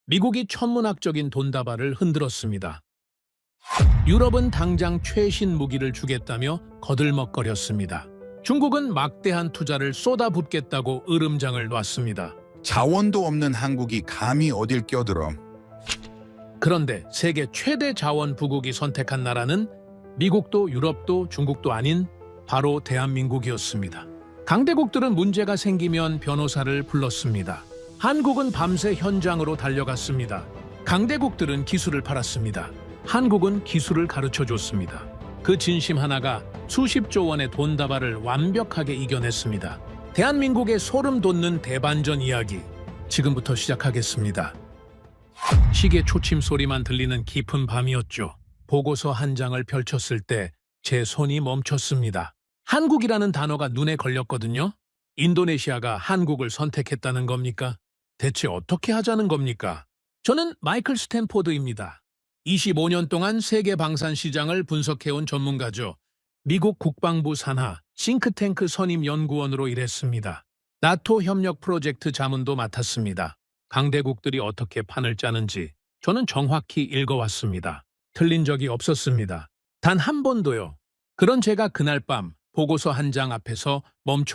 미국이 천문학적인 돈다발을 흔들었습니다. 유럽은 당장 최신 무기를 주겠다며 거들먹거렸습니다. 중국은 막대한 투자를 쏟아붓겠다고 으름장을 놨습니다. 자원도 없는 한국이 감히 어딜 껴들어. 그런데 세계 최대 자원 부국이 선택한 나라는 미국도 유럽도 중국도 아닌 바로 대한민국이었습니다. 강대국들은 문제가 생기면 변호사를 불렀습니다. 한국은 밤새 현장으로 달려갔습니다. 강대국들은 기술을 팔았습니다. 한국은 기술을 가르쳐줬습니다. 그 진심 하나가 수십조 원의 돈다발을 완벽하게 이겨냈습니다. 대한민국의 소름 돋는 대반전 이야기, 지금부터 시작하겠습니다. 시계 초침 소리만 들리는 깊은 밤이었죠. 보고서 한 장을 펼쳤을 때 제 손이 멈췄습니다. 한국이라는 단어가 눈에 걸렸거든요. 인도네시아가 한국을 선택했다는 겁니까? 대체 어떻게 하자는 겁니까? 저는 마이클 스탠포드입니다. 25년 동안 세계 방산 시장을 분석해온 전문가죠. 미국 국방부 산하 싱크탱크 선임 연구원으로 일했습니다. 나토 협력 프로젝트 자문도 맡았습니다. 강대국들이 어떻게 판을 짜는지 저는 정확히 읽어왔습니다. 틀린 적이 없었습니다. 단 한 번도요. 그런 제가 그날 밤 보고서 한 장 앞에서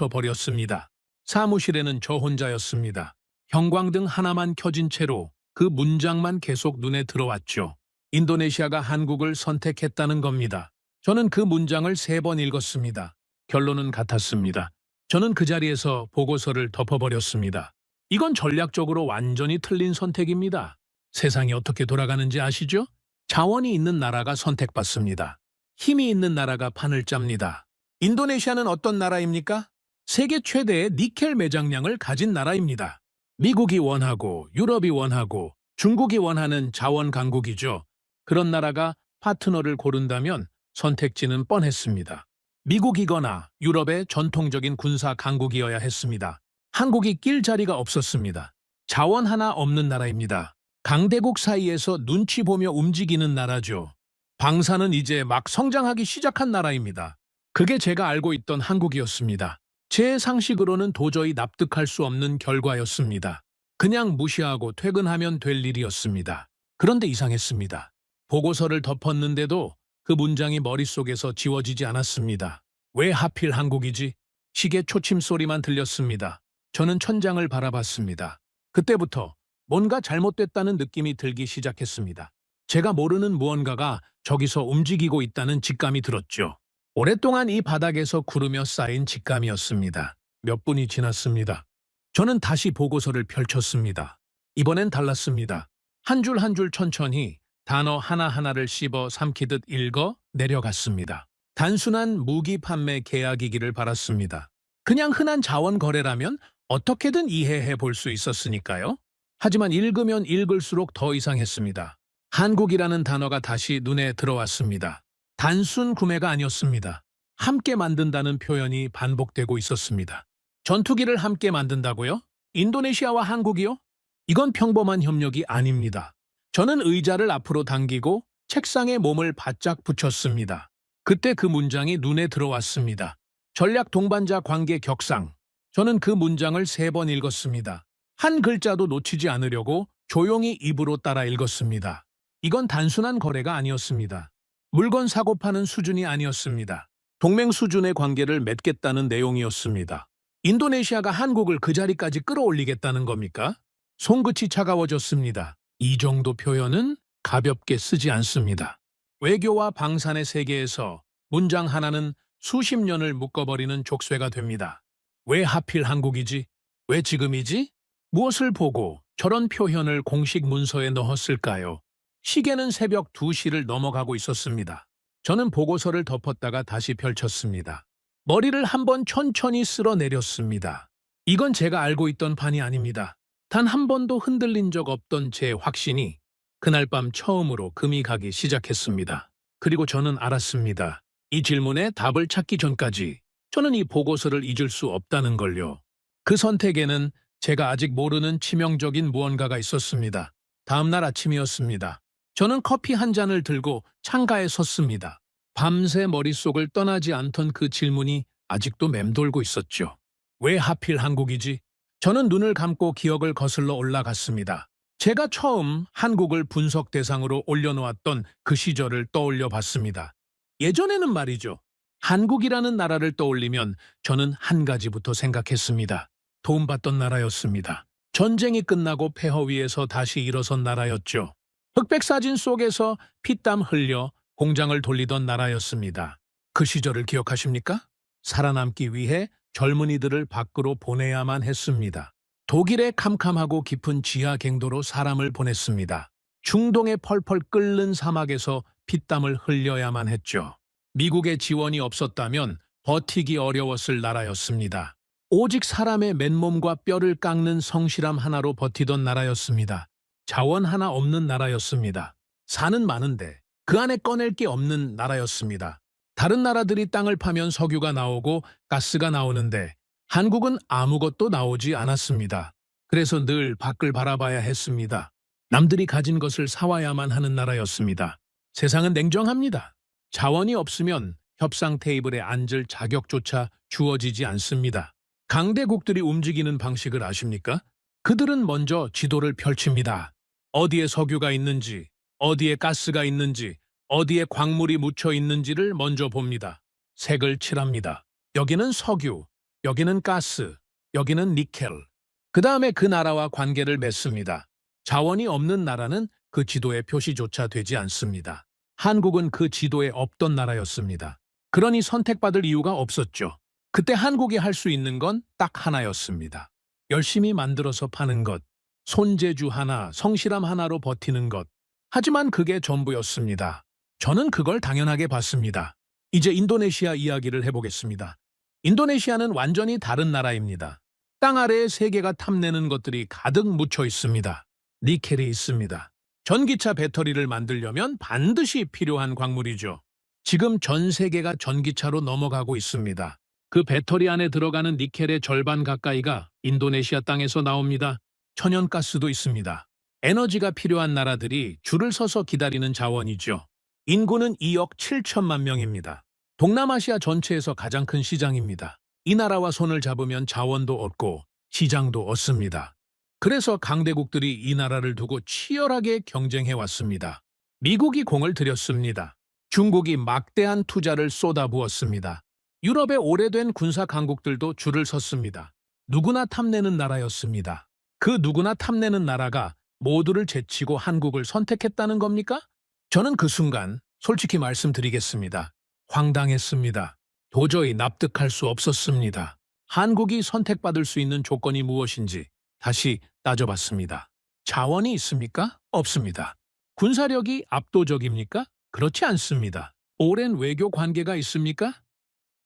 멈춰버렸습니다. 사무실에는 저 혼자였습니다. 형광등 하나만 켜진 채로 그 문장만 계속 눈에 들어왔죠. 인도네시아가 한국을 선택했다는 겁니다. 저는 그 문장을 3번 읽었습니다. 결론은 같았습니다. 저는 그 자리에서 보고서를 덮어버렸습니다. 이건 전략적으로 완전히 틀린 선택입니다. 세상이 어떻게 돌아가는지 아시죠? 자원이 있는 나라가 선택받습니다. 힘이 있는 나라가 판을 짭니다. 인도네시아는 어떤 나라입니까? 세계 최대의 니켈 매장량을 가진 나라입니다. 미국이 원하고 유럽이 원하고 중국이 원하는 자원 강국이죠. 그런 나라가 파트너를 고른다면 선택지는 뻔했습니다. 미국이거나 유럽의 전통적인 군사 강국이어야 했습니다. 한국이 낄 자리가 없었습니다. 자원 하나 없는 나라입니다. 강대국 사이에서 눈치 보며 움직이는 나라죠. 방사는 이제 막 성장하기 시작한 나라입니다. 그게 제가 알고 있던 한국이었습니다. 제 상식으로는 도저히 납득할 수 없는 결과였습니다. 그냥 무시하고 퇴근하면 될 일이었습니다. 그런데 이상했습니다. 보고서를 덮었는데도 그 문장이 머릿속에서 지워지지 않았습니다. 왜 하필 한국이지? 시계 초침 소리만 들렸습니다. 저는 천장을 바라봤습니다. 그때부터 뭔가 잘못됐다는 느낌이 들기 시작했습니다. 제가 모르는 무언가가 저기서 움직이고 있다는 직감이 들었죠. 오랫동안 이 바닥에서 구르며 쌓인 직감이었습니다. 몇 분이 지났습니다. 저는 다시 보고서를 펼쳤습니다. 이번엔 달랐습니다. 한 줄 한 줄 천천히 단어 하나하나를 씹어 삼키듯 읽어 내려갔습니다. 단순한 무기 판매 계약이기를 바랐습니다. 그냥 흔한 자원 거래라면 어떻게든 이해해 볼 수 있었으니까요. 하지만 읽으면 읽을수록 더 이상했습니다. 한국이라는 단어가 다시 눈에 들어왔습니다. 단순 구매가 아니었습니다. 함께 만든다는 표현이 반복되고 있었습니다. 전투기를 함께 만든다고요? 인도네시아와 한국이요? 이건 평범한 협력이 아닙니다. 저는 의자를 앞으로 당기고 책상에 몸을 바짝 붙였습니다. 그때 그 문장이 눈에 들어왔습니다. 전략 동반자 관계 격상. 저는 그 문장을 3번 읽었습니다. 한 글자도 놓치지 않으려고 조용히 입으로 따라 읽었습니다. 이건 단순한 거래가 아니었습니다. 물건 사고 파는 수준이 아니었습니다. 동맹 수준의 관계를 맺겠다는 내용이었습니다. 인도네시아가 한국을 그 자리까지 끌어올리겠다는 겁니까? 손끝이 차가워졌습니다. 이 정도 표현은 가볍게 쓰지 않습니다. 외교와 방산의 세계에서 문장 하나는 수십 년을 묶어버리는 족쇄가 됩니다. 왜 하필 한국이지? 왜 지금이지? 무엇을 보고 저런 표현을 공식 문서에 넣었을까요? 시계는 새벽 2시를 넘어가고 있었습니다. 저는 보고서를 덮었다가 다시 펼쳤습니다. 머리를 한번 천천히 쓸어내렸습니다. 이건 제가 알고 있던 판이 아닙니다. 단 한 번도 흔들린 적 없던 제 확신이 그날 밤 처음으로 금이 가기 시작했습니다. 그리고 저는 알았습니다. 이 질문에 답을 찾기 전까지 저는 이 보고서를 잊을 수 없다는 걸요. 그 선택에는 제가 아직 모르는 치명적인 무언가가 있었습니다. 다음 날 아침이었습니다. 저는 커피 한 잔을 들고 창가에 섰습니다. 밤새 머릿속을 떠나지 않던 그 질문이 아직도 맴돌고 있었죠. 왜 하필 한국이지? 저는 눈을 감고 기억을 거슬러 올라갔습니다. 제가 처음 한국을 분석 대상으로 올려놓았던 그 시절을 떠올려 봤습니다. 예전에는 말이죠. 한국이라는 나라를 떠올리면 저는 한 가지부터 생각했습니다. 도움받던 나라였습니다. 전쟁이 끝나고 폐허 위에서 다시 일어선 나라였죠. 흑백 사진 속에서 피땀 흘려 공장을 돌리던 나라였습니다. 그 시절을 기억하십니까? 살아남기 위해 젊은이들을 밖으로 보내야만 했습니다. 독일의 캄캄하고 깊은 지하 갱도로 사람을 보냈습니다. 중동의 펄펄 끓는 사막에서 피땀을 흘려야만 했죠. 미국의 지원이 없었다면 버티기 어려웠을 나라였습니다. 오직 사람의 맨몸과 뼈를 깎는 성실함 하나로 버티던 나라였습니다. 자원 하나 없는 나라였습니다. 산은 많은데 그 안에 꺼낼 게 없는 나라였습니다. 다른 나라들이 땅을 파면 석유가 나오고 가스가 나오는데 한국은 아무것도 나오지 않았습니다. 그래서 늘 밖을 바라봐야 했습니다. 남들이 가진 것을 사와야만 하는 나라였습니다. 세상은 냉정합니다. 자원이 없으면 협상 테이블에 앉을 자격조차 주어지지 않습니다. 강대국들이 움직이는 방식을 아십니까? 그들은 먼저 지도를 펼칩니다. 어디에 석유가 있는지, 어디에 가스가 있는지, 어디에 광물이 묻혀 있는지를 먼저 봅니다. 색을 칠합니다. 여기는 석유, 여기는 가스, 여기는 니켈. 그 다음에 그 나라와 관계를 맺습니다. 자원이 없는 나라는 그 지도에 표시조차 되지 않습니다. 한국은 그 지도에 없던 나라였습니다. 그러니 선택받을 이유가 없었죠. 그때 한국이 할 수 있는 건 딱 하나였습니다. 열심히 만들어서 파는 것, 손재주 하나, 성실함 하나로 버티는 것. 하지만 그게 전부였습니다. 저는 그걸 당연하게 봤습니다. 이제 인도네시아 이야기를 해보겠습니다. 인도네시아는 완전히 다른 나라입니다. 땅 아래에 세계가 탐내는 것들이 가득 묻혀 있습니다. 니켈이 있습니다. 전기차 배터리를 만들려면 반드시 필요한 광물이죠. 지금 전 세계가 전기차로 넘어가고 있습니다. 그 배터리 안에 들어가는 니켈의 절반 가까이가 인도네시아 땅에서 나옵니다. 천연가스도 있습니다. 에너지가 필요한 나라들이 줄을 서서 기다리는 자원이죠. 인구는 2억 7천만 명입니다. 동남아시아 전체에서 가장 큰 시장입니다. 이 나라와 손을 잡으면 자원도 얻고 시장도 얻습니다. 그래서 강대국들이 이 나라를 두고 치열하게 경쟁해 왔습니다. 미국이 공을 들였습니다. 중국이 막대한 투자를 쏟아부었습니다. 유럽의 오래된 군사 강국들도 줄을 섰습니다. 누구나 탐내는 나라였습니다. 그 누구나 탐내는 나라가 모두를 제치고 한국을 선택했다는 겁니까? 저는 그 순간 솔직히 말씀드리겠습니다. 황당했습니다. 도저히 납득할 수 없었습니다. 한국이 선택받을 수 있는 조건이 무엇인지 다시 따져봤습니다. 자원이 있습니까? 없습니다. 군사력이 압도적입니까? 그렇지 않습니다. 오랜 외교 관계가 있습니까?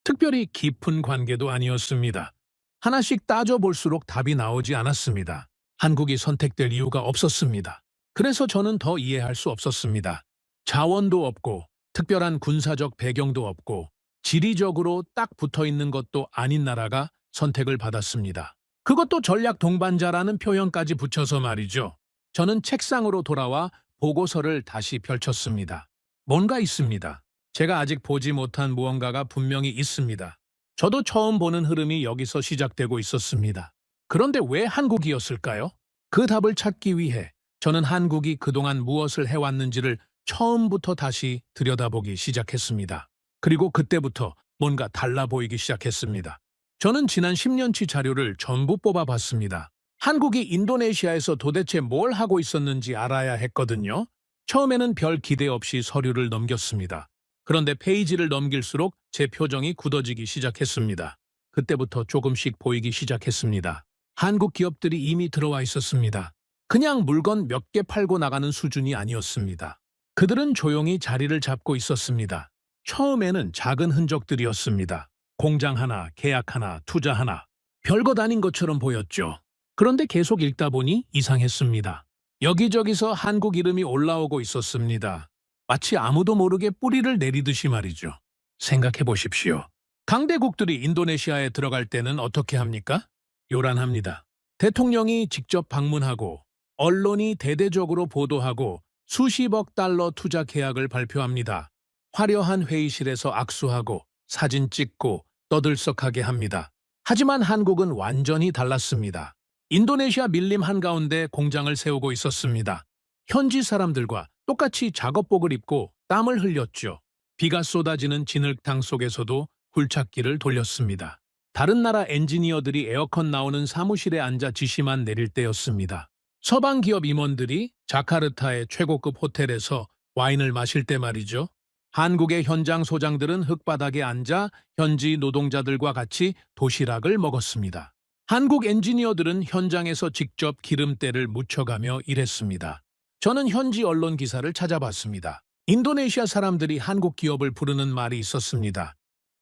특별히 깊은 관계도 아니었습니다. 하나씩 따져볼수록 답이 나오지 않았습니다. 한국이 선택될 이유가 없었습니다. 그래서 저는 더 이해할 수 없었습니다. 자원도 없고 특별한 군사적 배경도 없고 지리적으로 딱 붙어있는 것도 아닌 나라가 선택을 받았습니다. 그것도 전략 동반자라는 표현까지 붙여서 말이죠. 저는 책상으로 돌아와 보고서를 다시 펼쳤습니다. 뭔가 있습니다. 제가 아직 보지 못한 무언가가 분명히 있습니다. 저도 처음 보는 흐름이 여기서 시작되고 있었습니다. 그런데 왜 한국이었을까요? 그 답을 찾기 위해 저는 한국이 그동안 무엇을 해왔는지를 처음부터 다시 들여다보기 시작했습니다. 그리고 그때부터 뭔가 달라 보이기 시작했습니다. 저는 지난 10년치 자료를 전부 뽑아봤습니다. 한국이 인도네시아에서 도대체 뭘 하고 있었는지 알아야 했거든요. 처음에는 별 기대 없이 서류를 넘겼습니다. 그런데 페이지를 넘길수록 제 표정이 굳어지기 시작했습니다. 그때부터 조금씩 보이기 시작했습니다. 한국 기업들이 이미 들어와 있었습니다. 그냥 물건 몇 개 팔고 나가는 수준이 아니었습니다. 그들은 조용히 자리를 잡고 있었습니다. 처음에는 작은 흔적들이었습니다. 공장 하나, 계약 하나, 투자 하나. 별것 아닌 것처럼 보였죠. 그런데 계속 읽다 보니 이상했습니다. 여기저기서 한국 이름이 올라오고 있었습니다. 마치 아무도 모르게 뿌리를 내리듯이 말이죠. 생각해 보십시오. 강대국들이 인도네시아에 들어갈 때는 어떻게 합니까? 요란합니다. 대통령이 직접 방문하고 언론이 대대적으로 보도하고 수십억 달러 투자 계약을 발표합니다. 화려한 회의실에서 악수하고 사진 찍고 떠들썩하게 합니다. 하지만 한국은 완전히 달랐습니다. 인도네시아 밀림 한가운데 공장을 세우고 있었습니다. 현지 사람들과 똑같이 작업복을 입고 땀을 흘렸죠. 비가 쏟아지는 진흙탕 속에서도 굴착기를 돌렸습니다. 다른 나라 엔지니어들이 에어컨 나오는 사무실에 앉아 지시만 내릴 때였습니다. 서방 기업 임원들이 자카르타의 최고급 호텔에서 와인을 마실 때 말이죠. 한국의 현장 소장들은 흙바닥에 앉아 현지 노동자들과 같이 도시락을 먹었습니다. 한국 엔지니어들은 현장에서 직접 기름때를 묻혀가며 일했습니다. 저는 현지 언론 기사를 찾아봤습니다. 인도네시아 사람들이 한국 기업을 부르는 말이 있었습니다.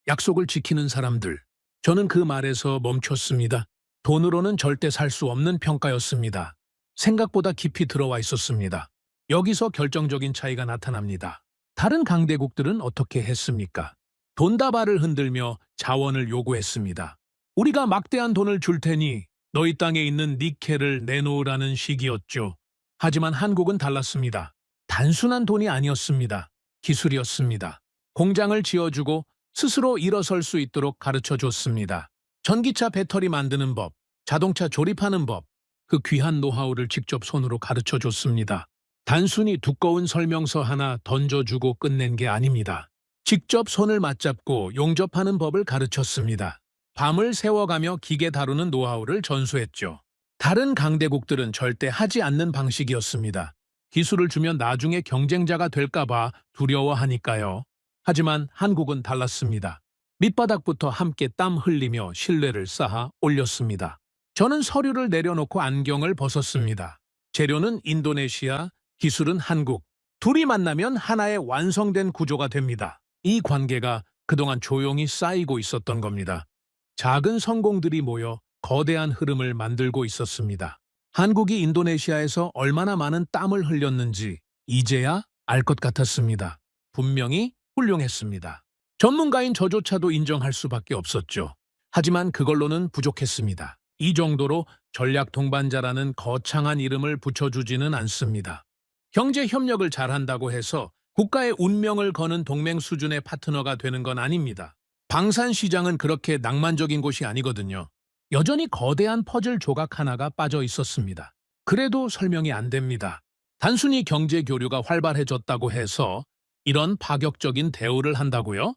약속을 지키는 사람들. 저는 그 말에서 멈췄습니다. 돈으로는 절대 살 수 없는 평가였습니다. 생각보다 깊이 들어와 있었습니다. 여기서 결정적인 차이가 나타납니다. 다른 강대국들은 어떻게 했습니까? 돈다발을 흔들며 자원을 요구했습니다. 우리가 막대한 돈을 줄 테니 너희 땅에 있는 니켈을 내놓으라는 식이었죠. 하지만 한국은 달랐습니다. 단순한 돈이 아니었습니다. 기술이었습니다. 공장을 지어주고 스스로 일어설 수 있도록 가르쳐 줬습니다. 전기차 배터리 만드는 법, 자동차 조립하는 법, 그 귀한 노하우를 직접 손으로 가르쳐 줬습니다. 단순히 두꺼운 설명서 하나 던져주고 끝낸 게 아닙니다. 직접 손을 맞잡고 용접하는 법을 가르쳤습니다. 밤을 새워가며 기계 다루는 노하우를 전수했죠. 다른 강대국들은 절대 하지 않는 방식이었습니다. 기술을 주면 나중에 경쟁자가 될까봐 두려워하니까요. 하지만 한국은 달랐습니다. 밑바닥부터 함께 땀 흘리며 신뢰를 쌓아 올렸습니다. 저는 서류를 내려놓고 안경을 벗었습니다. 재료는 인도네시아, 기술은 한국. 둘이 만나면 하나의 완성된 구조가 됩니다. 이 관계가 그동안 조용히 쌓이고 있었던 겁니다. 작은 성공들이 모여 거대한 흐름을 만들고 있었습니다. 한국이 인도네시아에서 얼마나 많은 땀을 흘렸는지 이제야 알 것 같았습니다. 분명히 훌륭했습니다. 전문가인 저조차도 인정할 수밖에 없었죠. 하지만 그걸로는 부족했습니다. 이 정도로 전략 동반자라는 거창한 이름을 붙여주지는 않습니다. 경제 협력을 잘한다고 해서 국가의 운명을 거는 동맹 수준의 파트너가 되는 건 아닙니다. 방산 시장은 그렇게 낭만적인 곳이 아니거든요. 여전히 거대한 퍼즐 조각 하나가 빠져 있었습니다. 그래도 설명이 안 됩니다. 단순히 경제 교류가 활발해졌다고 해서 이런 파격적인 대우를 한다고요?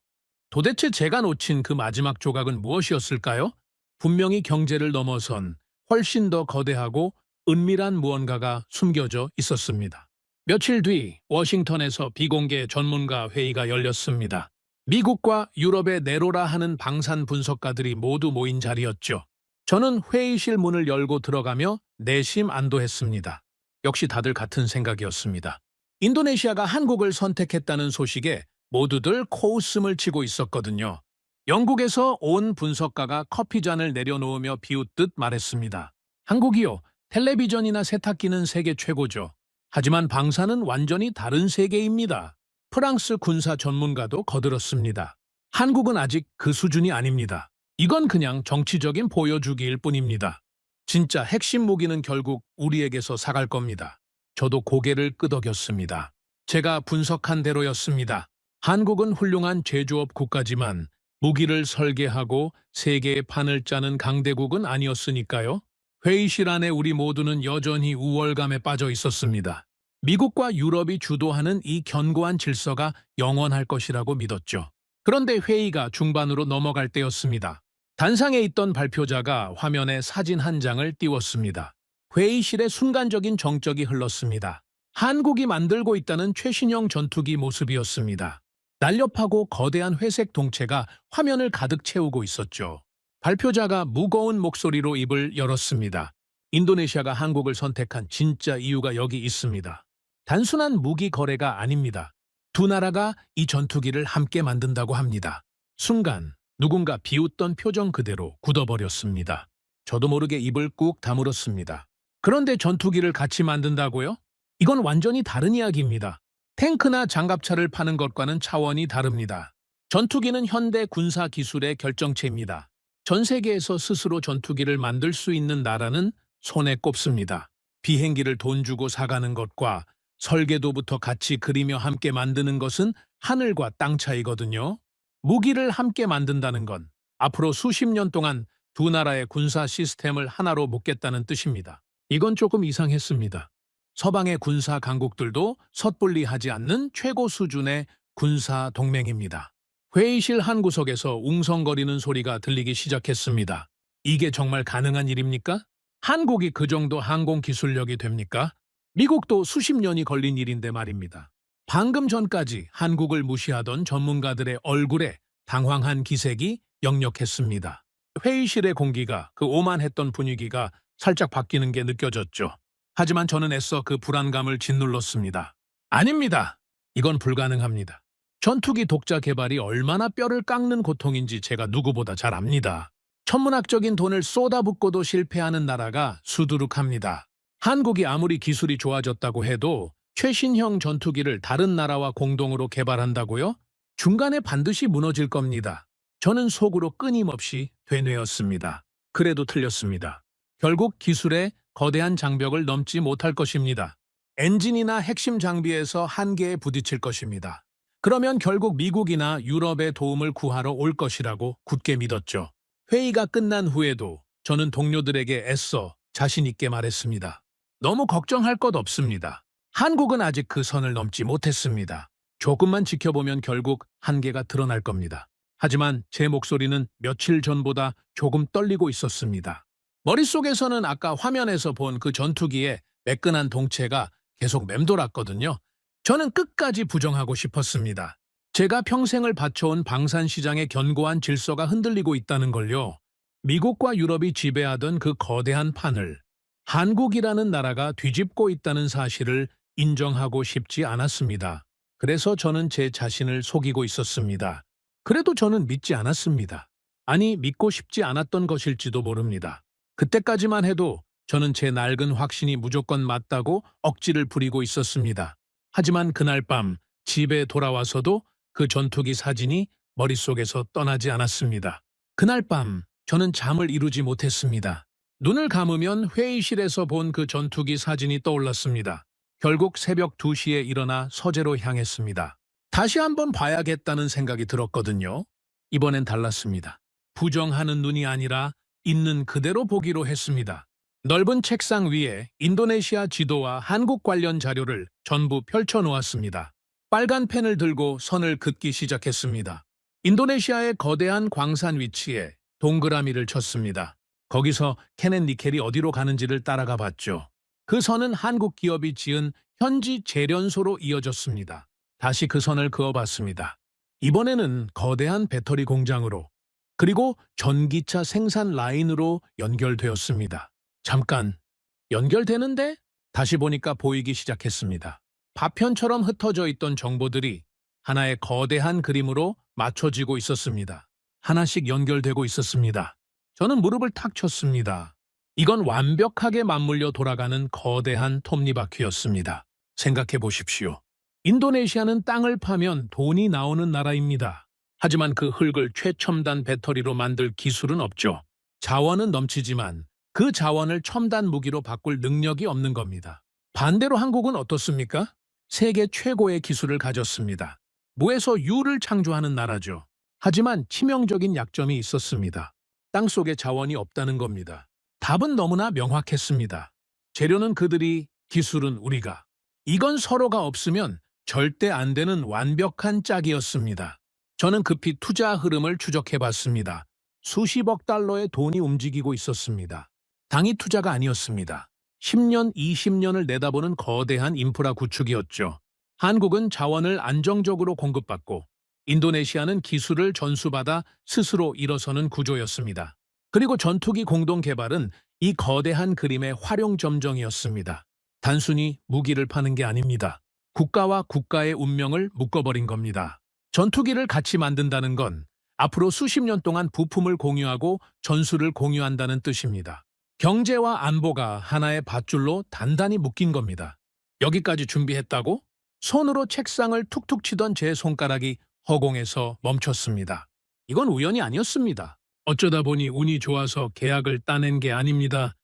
도대체 제가 놓친 그 마지막 조각은 무엇이었을까요? 분명히 경제를 넘어선 훨씬 더 거대하고 은밀한 무언가가 숨겨져 있었습니다. 며칠 뒤 워싱턴에서 비공개 전문가 회의가 열렸습니다. 미국과 유럽의 네로라 하는 방산 분석가들이 모두 모인 자리였죠. 저는 회의실 문을 열고 들어가며 내심 안도했습니다. 역시 다들 같은 생각이었습니다. 인도네시아가 한국을 선택했다는 소식에 모두들 코웃음을 치고 있었거든요. 영국에서 온 분석가가 커피잔을 내려놓으며 비웃듯 말했습니다. 한국이요, 텔레비전이나 세탁기는 세계 최고죠. 하지만 방사는 완전히 다른 세계입니다. 프랑스 군사 전문가도 거들었습니다. 한국은 아직 그 수준이 아닙니다. 이건 그냥 정치적인 보여주기일 뿐입니다. 진짜 핵심 무기는 결국 우리에게서 사갈 겁니다. 저도 고개를 끄덕였습니다. 제가 분석한 대로였습니다. 한국은 훌륭한 제조업 국가지만 무기를 설계하고 세계의 판을 짜는 강대국은 아니었으니까요. 회의실 안에 우리 모두는 여전히 우월감에 빠져 있었습니다. 미국과 유럽이 주도하는 이 견고한 질서가 영원할 것이라고 믿었죠. 그런데 회의가 중반으로 넘어갈 때였습니다. 단상에 있던 발표자가 화면에 사진 한 장을 띄웠습니다. 회의실에 순간적인 정적이 흘렀습니다. 한국이 만들고 있다는 최신형 전투기 모습이었습니다. 날렵하고 거대한 회색 동체가 화면을 가득 채우고 있었죠. 발표자가 무거운 목소리로 입을 열었습니다. 인도네시아가 한국을 선택한 진짜 이유가 여기 있습니다. 단순한 무기 거래가 아닙니다. 두 나라가 이 전투기를 함께 만든다고 합니다. 순간 누군가 비웃던 표정 그대로 굳어버렸습니다. 저도 모르게 입을 꾹 다물었습니다. 그런데 전투기를 같이 만든다고요? 이건 완전히 다른 이야기입니다. 탱크나 장갑차를 파는 것과는 차원이 다릅니다. 전투기는 현대 군사 기술의 결정체입니다. 전 세계에서 스스로 전투기를 만들 수 있는 나라는 손에 꼽습니다. 비행기를 돈 주고 사가는 것과 설계도부터 같이 그리며 함께 만드는 것은 하늘과 땅 차이거든요. 무기를 함께 만든다는 건 앞으로 수십 년 동안 두 나라의 군사 시스템을 하나로 묶겠다는 뜻입니다. 이건 조금 이상했습니다. 서방의 군사 강국들도 섣불리 하지 않는 최고 수준의 군사 동맹입니다. 회의실 한 구석에서 웅성거리는 소리가 들리기 시작했습니다. 이게 정말 가능한 일입니까? 한국이 그 정도 항공 기술력이 됩니까? 미국도 수십 년이 걸린 일인데 말입니다. 방금 전까지 한국을 무시하던 전문가들의 얼굴에 당황한 기색이 역력했습니다. 회의실의 공기가, 그 오만했던 분위기가 살짝 바뀌는 게 느껴졌죠. 하지만 저는 애써 그 불안감을 짓눌렀습니다. 아닙니다. 이건 불가능합니다. 전투기 독자 개발이 얼마나 뼈를 깎는 고통인지 제가 누구보다 잘 압니다. 천문학적인 돈을 쏟아붓고도 실패하는 나라가 수두룩합니다. 한국이 아무리 기술이 좋아졌다고 해도 최신형 전투기를 다른 나라와 공동으로 개발한다고요? 중간에 반드시 무너질 겁니다. 저는 속으로 끊임없이 되뇌었습니다. 그래도 틀렸습니다. 결국 기술의 거대한 장벽을 넘지 못할 것입니다. 엔진이나 핵심 장비에서 한계에 부딪힐 것입니다. 그러면 결국 미국이나 유럽의 도움을 구하러 올 것이라고 굳게 믿었죠. 회의가 끝난 후에도 저는 동료들에게 애써 자신 있게 말했습니다. 너무 걱정할 것 없습니다. 한국은 아직 그 선을 넘지 못했습니다. 조금만 지켜보면 결국 한계가 드러날 겁니다. 하지만 제 목소리는 며칠 전보다 조금 떨리고 있었습니다. 머릿속에서는 아까 화면에서 본 그 전투기의 매끈한 동체가 계속 맴돌았거든요. 저는 끝까지 부정하고 싶었습니다. 제가 평생을 바쳐온 방산시장의 견고한 질서가 흔들리고 있다는 걸요. 미국과 유럽이 지배하던 그 거대한 판을 한국이라는 나라가 뒤집고 있다는 사실을 인정하고 싶지 않았습니다. 그래서 저는 제 자신을 속이고 있었습니다. 그래도 저는 믿지 않았습니다. 아니, 믿고 싶지 않았던 것일지도 모릅니다. 그때까지만 해도 저는 제 낡은 확신이 무조건 맞다고 억지를 부리고 있었습니다. 하지만 그날 밤 집에 돌아와서도 그 전투기 사진이 머릿속에서 떠나지 않았습니다. 그날 밤 저는 잠을 이루지 못했습니다. 눈을 감으면 회의실에서 본 그 전투기 사진이 떠올랐습니다. 결국 새벽 2시에 일어나 서재로 향했습니다. 다시 한번 봐야겠다는 생각이 들었거든요. 이번엔 달랐습니다. 부정하는 눈이 아니라 있는 그대로 보기로 했습니다. 넓은 책상 위에 인도네시아 지도와 한국 관련 자료를 전부 펼쳐놓았습니다. 빨간 펜을 들고 선을 긋기 시작했습니다. 인도네시아의 거대한 광산 위치에 동그라미를 쳤습니다. 거기서 캐넨 니켈이 어디로 가는지를 따라가 봤죠. 그 선은 한국 기업이 지은 현지 재련소로 이어졌습니다. 다시 그 선을 그어봤습니다. 이번에는 거대한 배터리 공장으로, 그리고 전기차 생산 라인으로 연결되었습니다. 잠깐, 연결되는데? 다시 보니까 보이기 시작했습니다. 파편처럼 흩어져 있던 정보들이 하나의 거대한 그림으로 맞춰지고 있었습니다. 하나씩 연결되고 있었습니다. 저는 무릎을 탁 쳤습니다. 이건 완벽하게 맞물려 돌아가는 거대한 톱니바퀴였습니다. 생각해 보십시오. 인도네시아는 땅을 파면 돈이 나오는 나라입니다. 하지만 그 흙을 최첨단 배터리로 만들 기술은 없죠. 자원은 넘치지만 그 자원을 첨단 무기로 바꿀 능력이 없는 겁니다. 반대로 한국은 어떻습니까? 세계 최고의 기술을 가졌습니다. 무에서 유를 창조하는 나라죠. 하지만 치명적인 약점이 있었습니다. 땅속에 자원이 없다는 겁니다. 답은 너무나 명확했습니다. 재료는 그들이, 기술은 우리가. 이건 서로가 없으면 절대 안 되는 완벽한 짝이었습니다. 저는 급히 투자 흐름을 추적해봤습니다. 수십억 달러의 돈이 움직이고 있었습니다. 당이 투자가 아니었습니다. 10년, 20년을 내다보는 거대한 인프라 구축이었죠. 한국은 자원을 안정적으로 공급받고 인도네시아는 기술을 전수받아 스스로 일어서는 구조였습니다. 그리고 전투기 공동 개발은 이 거대한 그림의 활용점정이었습니다. 단순히 무기를 파는 게 아닙니다. 국가와 국가의 운명을 묶어버린 겁니다. 전투기를 같이 만든다는 건 앞으로 수십 년 동안 부품을 공유하고 전술을 공유한다는 뜻입니다. 경제와 안보가 하나의 밧줄로 단단히 묶인 겁니다. 여기까지 준비했다고? 손으로 책상을 툭툭 치던 제 손가락이 허공에서 멈췄습니다. 이건 우연이 아니었습니다. 어쩌다 보니 운이 좋아서 계약을 따낸 게 아닙니다.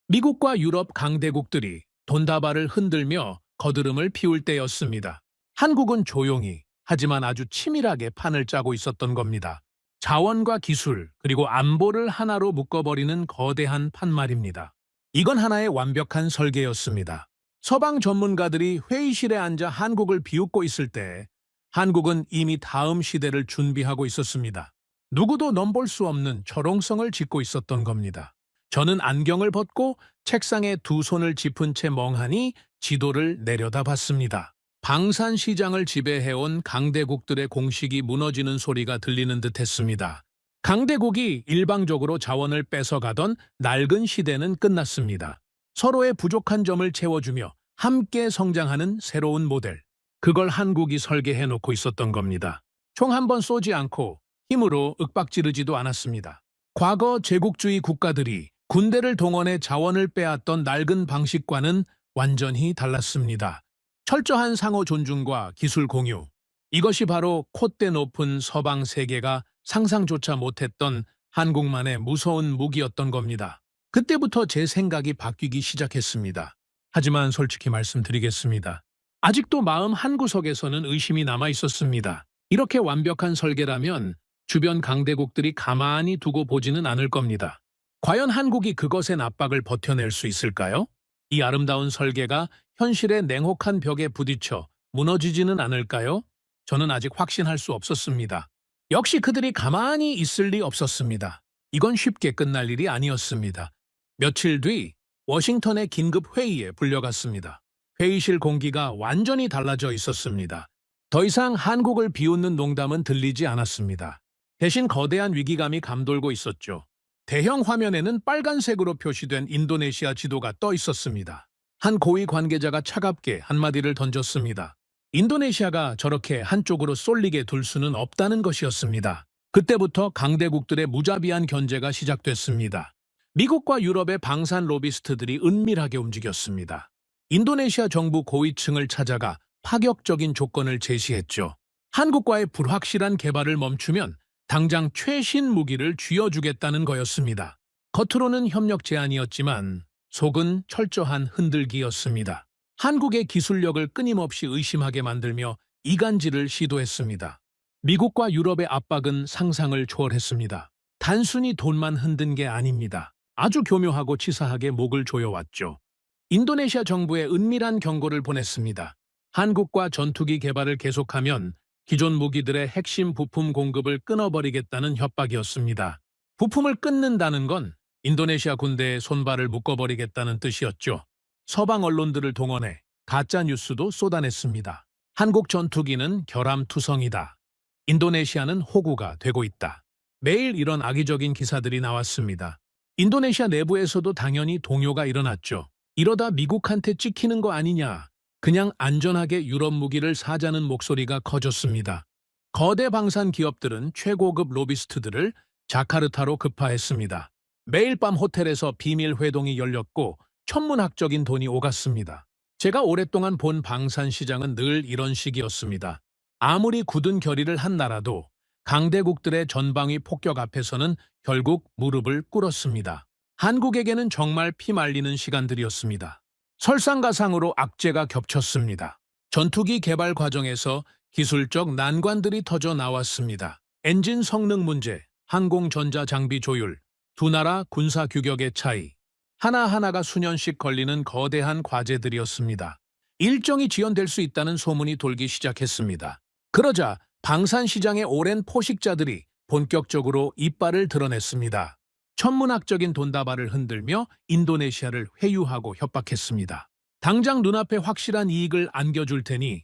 미국과 유럽 강대국들이 돈다발을 흔들며 거드름을 피울 때였습니다. 한국은 조용히, 하지만 아주 치밀하게 판을 짜고 있었던 겁니다. 자원과 기술, 그리고 안보를 하나로 묶어버리는 거대한 판말입니다. 이건 하나의 완벽한 설계였습니다. 서방 전문가들이 회의실에 앉아 한국을 비웃고 있을 때 한국은 이미 다음 시대를 준비하고 있었습니다. 누구도 넘볼 수 없는 철옹성을 짓고 있었던 겁니다. 저는 안경을 벗고 책상에 두 손을 짚은 채 멍하니 지도를 내려다봤습니다. 방산시장을 지배해온 강대국들의 공식이 무너지는 소리가 들리는 듯했습니다. 강대국이 일방적으로 자원을 뺏어가던 낡은 시대는 끝났습니다. 서로의 부족한 점을 채워주며 함께 성장하는 새로운 모델. 그걸 한국이 설계해놓고 있었던 겁니다. 총 한 번 쏘지 않고 힘으로 윽박지르지도 않았습니다. 과거 제국주의 국가들이 군대를 동원해 자원을 빼앗던 낡은 방식과는 완전히 달랐습니다. 철저한 상호 존중과 기술 공유. 이것이 바로 콧대 높은 서방 세계가 상상조차 못했던 한국만의 무서운 무기였던 겁니다. 그때부터 제 생각이 바뀌기 시작했습니다. 하지만 솔직히 말씀드리겠습니다. 아직도 마음 한구석에서는 의심이 남아 있었습니다. 이렇게 완벽한 설계라면 주변 강대국들이 가만히 두고 보지는 않을 겁니다. 과연 한국이 그것의 압박을 버텨낼 수 있을까요? 이 아름다운 설계가 현실의 냉혹한 벽에 부딪혀 무너지지는 않을까요? 저는 아직 확신할 수 없었습니다. 역시 그들이 가만히 있을 리 없었습니다. 이건 쉽게 끝날 일이 아니었습니다. 며칠 뒤 워싱턴의 긴급 회의에 불려갔습니다. 회의실 공기가 완전히 달라져 있었습니다. 더 이상 한국을 비웃는 농담은 들리지 않았습니다. 대신 거대한 위기감이 감돌고 있었죠. 대형 화면에는 빨간색으로 표시된 인도네시아 지도가 떠 있었습니다. 한 고위 관계자가 차갑게 한마디를 던졌습니다. 인도네시아가 저렇게 한쪽으로 쏠리게 둘 수는 없다는 것이었습니다. 그때부터 강대국들의 무자비한 견제가 시작됐습니다. 미국과 유럽의 방산 로비스트들이 은밀하게 움직였습니다. 인도네시아 정부 고위층을 찾아가 파격적인 조건을 제시했죠. 한국과의 불확실한 개발을 멈추면 당장 최신 무기를 쥐어주겠다는 거였습니다. 겉으로는 협력 제안이었지만 속은 철저한 흔들기였습니다. 한국의 기술력을 끊임없이 의심하게 만들며 이간질을 시도했습니다. 미국과 유럽의 압박은 상상을 초월했습니다. 단순히 돈만 흔든 게 아닙니다. 아주 교묘하고 치사하게 목을 조여왔죠. 인도네시아 정부에 은밀한 경고를 보냈습니다. 한국과 전투기 개발을 계속하면 기존 무기들의 핵심 부품 공급을 끊어버리겠다는 협박이었습니다. 부품을 끊는다는 건 인도네시아 군대의 손발을 묶어버리겠다는 뜻이었죠. 서방 언론들을 동원해 가짜 뉴스도 쏟아냈습니다. 한국 전투기는 결함투성이다. 인도네시아는 호구가 되고 있다. 매일 이런 악의적인 기사들이 나왔습니다. 인도네시아 내부에서도 당연히 동요가 일어났죠. 이러다 미국한테 찍히는 거 아니냐. 그냥 안전하게 유럽 무기를 사자는 목소리가 커졌습니다. 거대 방산 기업들은 최고급 로비스트들을 자카르타로 급파했습니다. 매일 밤 호텔에서 비밀 회동이 열렸고 천문학적인 돈이 오갔습니다. 제가 오랫동안 본 방산 시장은 늘 이런 식이었습니다. 아무리 굳은 결의를 한 나라도 강대국들의 전방위 폭격 앞에서는 결국 무릎을 꿇었습니다. 한국에게는 정말 피말리는 시간들이었습니다. 설상가상으로 악재가 겹쳤습니다. 전투기 개발 과정에서 기술적 난관들이 터져 나왔습니다. 엔진 성능 문제, 항공전자 장비 조율, 두 나라 군사 규격의 차이, 하나하나가 수년씩 걸리는 거대한 과제들이었습니다. 일정이 지연될 수 있다는 소문이 돌기 시작했습니다. 그러자 방산시장의 오랜 포식자들이 본격적으로 이빨을 드러냈습니다. 천문학적인 돈다발을 흔들며 인도네시아를 회유하고 협박했습니다. 당장 눈앞에 확실한 이익을 안겨줄 테니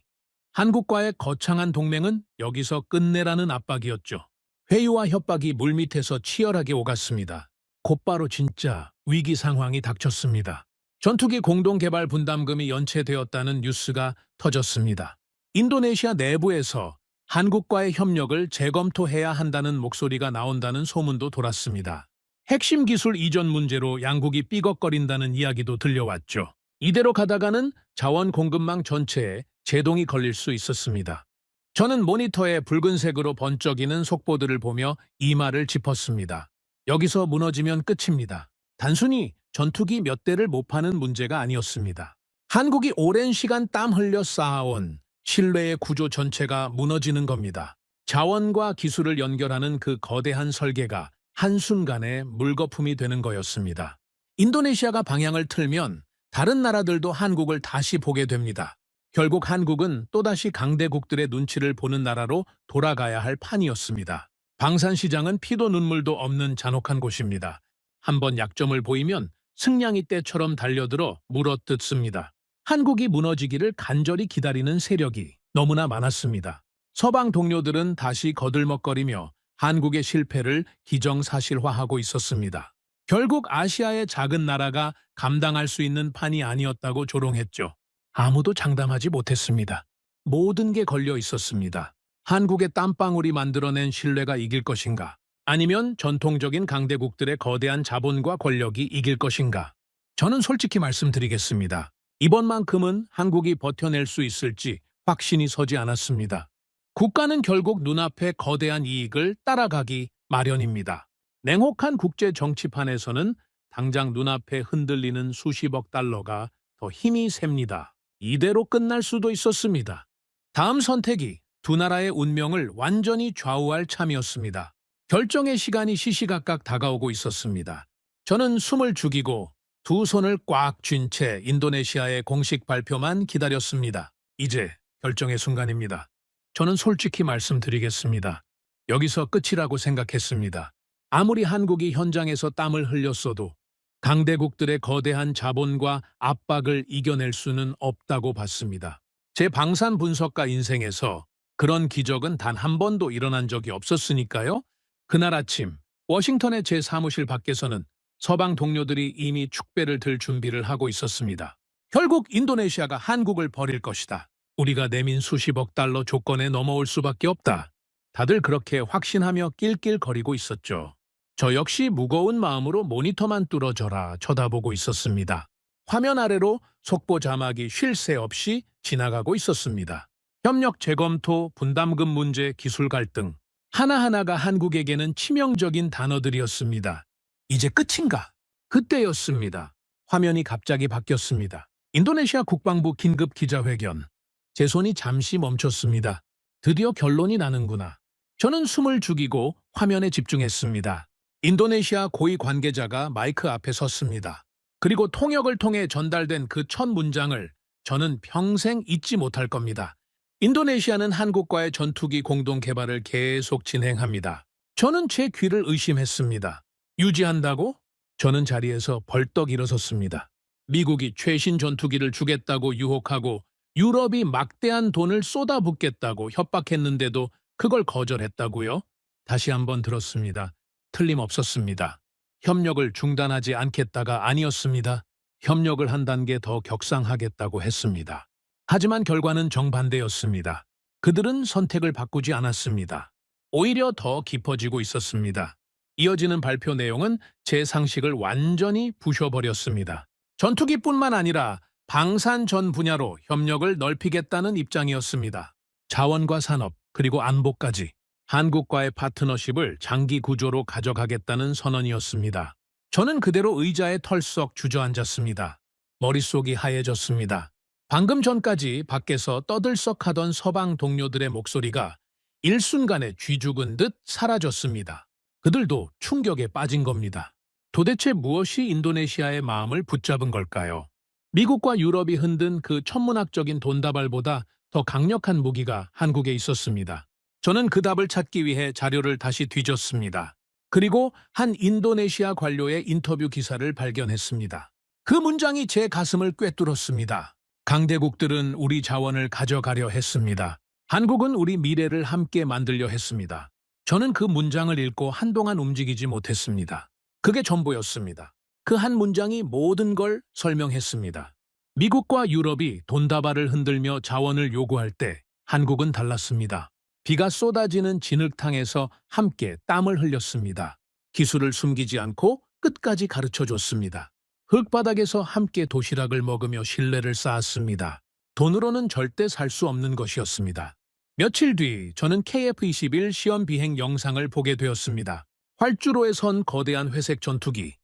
한국과의 거창한 동맹은 여기서 끝내라는 압박이었죠. 회유와 협박이 물밑에서 치열하게 오갔습니다. 곧바로 진짜 위기 상황이 닥쳤습니다. 전투기 공동개발 분담금이 연체되었다는 뉴스가 터졌습니다. 인도네시아 내부에서 한국과의 협력을 재검토해야 한다는 목소리가 나온다는 소문도 돌았습니다. 핵심 기술 이전 문제로 양국이 삐걱거린다는 이야기도 들려왔죠. 이대로 가다가는 자원 공급망 전체에 제동이 걸릴 수 있었습니다. 저는 모니터에 붉은색으로 번쩍이는 속보들을 보며 이마를 짚었습니다. 여기서 무너지면 끝입니다. 단순히 전투기 몇 대를 못 파는 문제가 아니었습니다. 한국이 오랜 시간 땀 흘려 쌓아온 신뢰의 구조 전체가 무너지는 겁니다. 자원과 기술을 연결하는 그 거대한 설계가 한순간에 물거품이 되는 거였습니다. 인도네시아가 방향을 틀면 다른 나라들도 한국을 다시 보게 됩니다. 결국 한국은 또다시 강대국들의 눈치를 보는 나라로 돌아가야 할 판이었습니다. 방산시장은 피도 눈물도 없는 잔혹한 곳입니다. 한번 약점을 보이면 승냥이 떼처럼 달려들어 물어뜯습니다. 한국이 무너지기를 간절히 기다리는 세력이 너무나 많았습니다. 서방 동료들은 다시 거들먹거리며 한국의 실패를 기정사실화하고 있었습니다. 결국 아시아의 작은 나라가 감당할 수 있는 판이 아니었다고 조롱했죠. 아무도 장담하지 못했습니다. 모든 게 걸려 있었습니다. 한국의 땀방울이 만들어낸 신뢰가 이길 것인가? 아니면 전통적인 강대국들의 거대한 자본과 권력이 이길 것인가? 저는 솔직히 말씀드리겠습니다. 이번만큼은 한국이 버텨낼 수 있을지 확신이 서지 않았습니다. 국가는 결국 눈앞의 거대한 이익을 따라가기 마련입니다. 냉혹한 국제 정치판에서는 당장 눈앞에 흔들리는 수십억 달러가 더 힘이 셉니다. 이대로 끝날 수도 있었습니다. 다음 선택이 두 나라의 운명을 완전히 좌우할 참이었습니다. 결정의 시간이 시시각각 다가오고 있었습니다. 저는 숨을 죽이고 두 손을 꽉 쥔 채 인도네시아의 공식 발표만 기다렸습니다. 이제 결정의 순간입니다. 저는 솔직히 말씀드리겠습니다. 여기서 끝이라고 생각했습니다. 아무리 한국이 현장에서 땀을 흘렸어도 강대국들의 거대한 자본과 압박을 이겨낼 수는 없다고 봤습니다. 제 방산 분석가 인생에서 그런 기적은 단 한 번도 일어난 적이 없었으니까요. 그날 아침 워싱턴의 제 사무실 밖에서는 서방 동료들이 이미 축배를 들 준비를 하고 있었습니다. 결국 인도네시아가 한국을 버릴 것이다. 우리가 내민 수십억 달러 조건에 넘어올 수밖에 없다. 다들 그렇게 확신하며 낄낄거리고 있었죠. 저 역시 무거운 마음으로 모니터만 뚫어져라 쳐다보고 있었습니다. 화면 아래로 속보 자막이 쉴 새 없이 지나가고 있었습니다. 협력 재검토, 분담금 문제, 기술 갈등. 하나하나가 한국에게는 치명적인 단어들이었습니다. 이제 끝인가? 그때였습니다. 화면이 갑자기 바뀌었습니다. 인도네시아 국방부 긴급 기자회견. 제 손이 잠시 멈췄습니다. 드디어 결론이 나는구나. 저는 숨을 죽이고 화면에 집중했습니다. 인도네시아 고위 관계자가 마이크 앞에 섰습니다. 그리고 통역을 통해 전달된 그 첫 문장을 저는 평생 잊지 못할 겁니다. 인도네시아는 한국과의 전투기 공동 개발을 계속 진행합니다. 저는 제 귀를 의심했습니다. 유지한다고? 저는 자리에서 벌떡 일어섰습니다. 미국이 최신 전투기를 주겠다고 유혹하고 유럽이 막대한 돈을 쏟아붓겠다고 협박했는데도 그걸 거절했다고요? 다시 한번 들었습니다. 틀림없었습니다. 협력을 중단하지 않겠다가 아니었습니다. 협력을 한 단계 더 격상하겠다고 했습니다. 하지만 결과는 정반대였습니다. 그들은 선택을 바꾸지 않았습니다. 오히려 더 깊어지고 있었습니다. 이어지는 발표 내용은 제 상식을 완전히 부셔버렸습니다. 전투기뿐만 아니라 방산 전 분야로 협력을 넓히겠다는 입장이었습니다. 자원과 산업, 그리고 안보까지 한국과의 파트너십을 장기 구조로 가져가겠다는 선언이었습니다. 저는 그대로 의자에 털썩 주저앉았습니다. 머릿속이 하얘졌습니다. 방금 전까지 밖에서 떠들썩하던 서방 동료들의 목소리가 일순간에 쥐죽은 듯 사라졌습니다. 그들도 충격에 빠진 겁니다. 도대체 무엇이 인도네시아의 마음을 붙잡은 걸까요? 미국과 유럽이 흔든 그 천문학적인 돈다발보다 더 강력한 무기가 한국에 있었습니다. 저는 그 답을 찾기 위해 자료를 다시 뒤졌습니다. 그리고 한 인도네시아 관료의 인터뷰 기사를 발견했습니다. 그 문장이 제 가슴을 꿰뚫었습니다. 강대국들은 우리 자원을 가져가려 했습니다. 한국은 우리 미래를 함께 만들려 했습니다. 저는 그 문장을 읽고 한동안 움직이지 못했습니다. 그게 전부였습니다. 그 한 문장이 모든 걸 설명했습니다. 미국과 유럽이 돈다발을 흔들며 자원을 요구할 때 한국은 달랐습니다. 비가 쏟아지는 진흙탕에서 함께 땀을 흘렸습니다. 기술을 숨기지 않고 끝까지 가르쳐줬습니다. 흙바닥에서 함께 도시락을 먹으며 신뢰를 쌓았습니다. 돈으로는 절대 살 수 없는 것이었습니다. 며칠 뒤 저는 KF-21 시험 비행 영상을 보게 되었습니다. 활주로에 선 거대한 회색 전투기,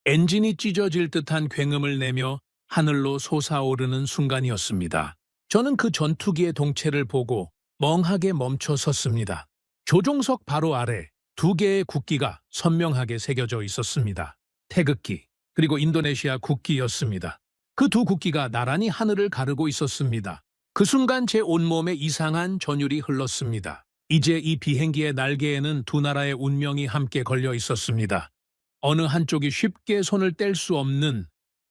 엔진이 찢어질 듯한 굉음을 내며 하늘로 솟아오르는 순간이었습니다. 저는 그 전투기의 동체를 보고 멍하게 멈춰 섰습니다. 조종석 바로 아래 두 개의 국기가 선명하게 새겨져 있었습니다. 태극기, 그리고 인도네시아 국기였습니다. 그 두 국기가 나란히 하늘을 가르고 있었습니다. 그 순간 제 온몸에 이상한 전율이 흘렀습니다. 이제 이 비행기의 날개에는 두 나라의 운명이 함께 걸려 있었습니다. 어느 한쪽이 쉽게 손을 뗄 수 없는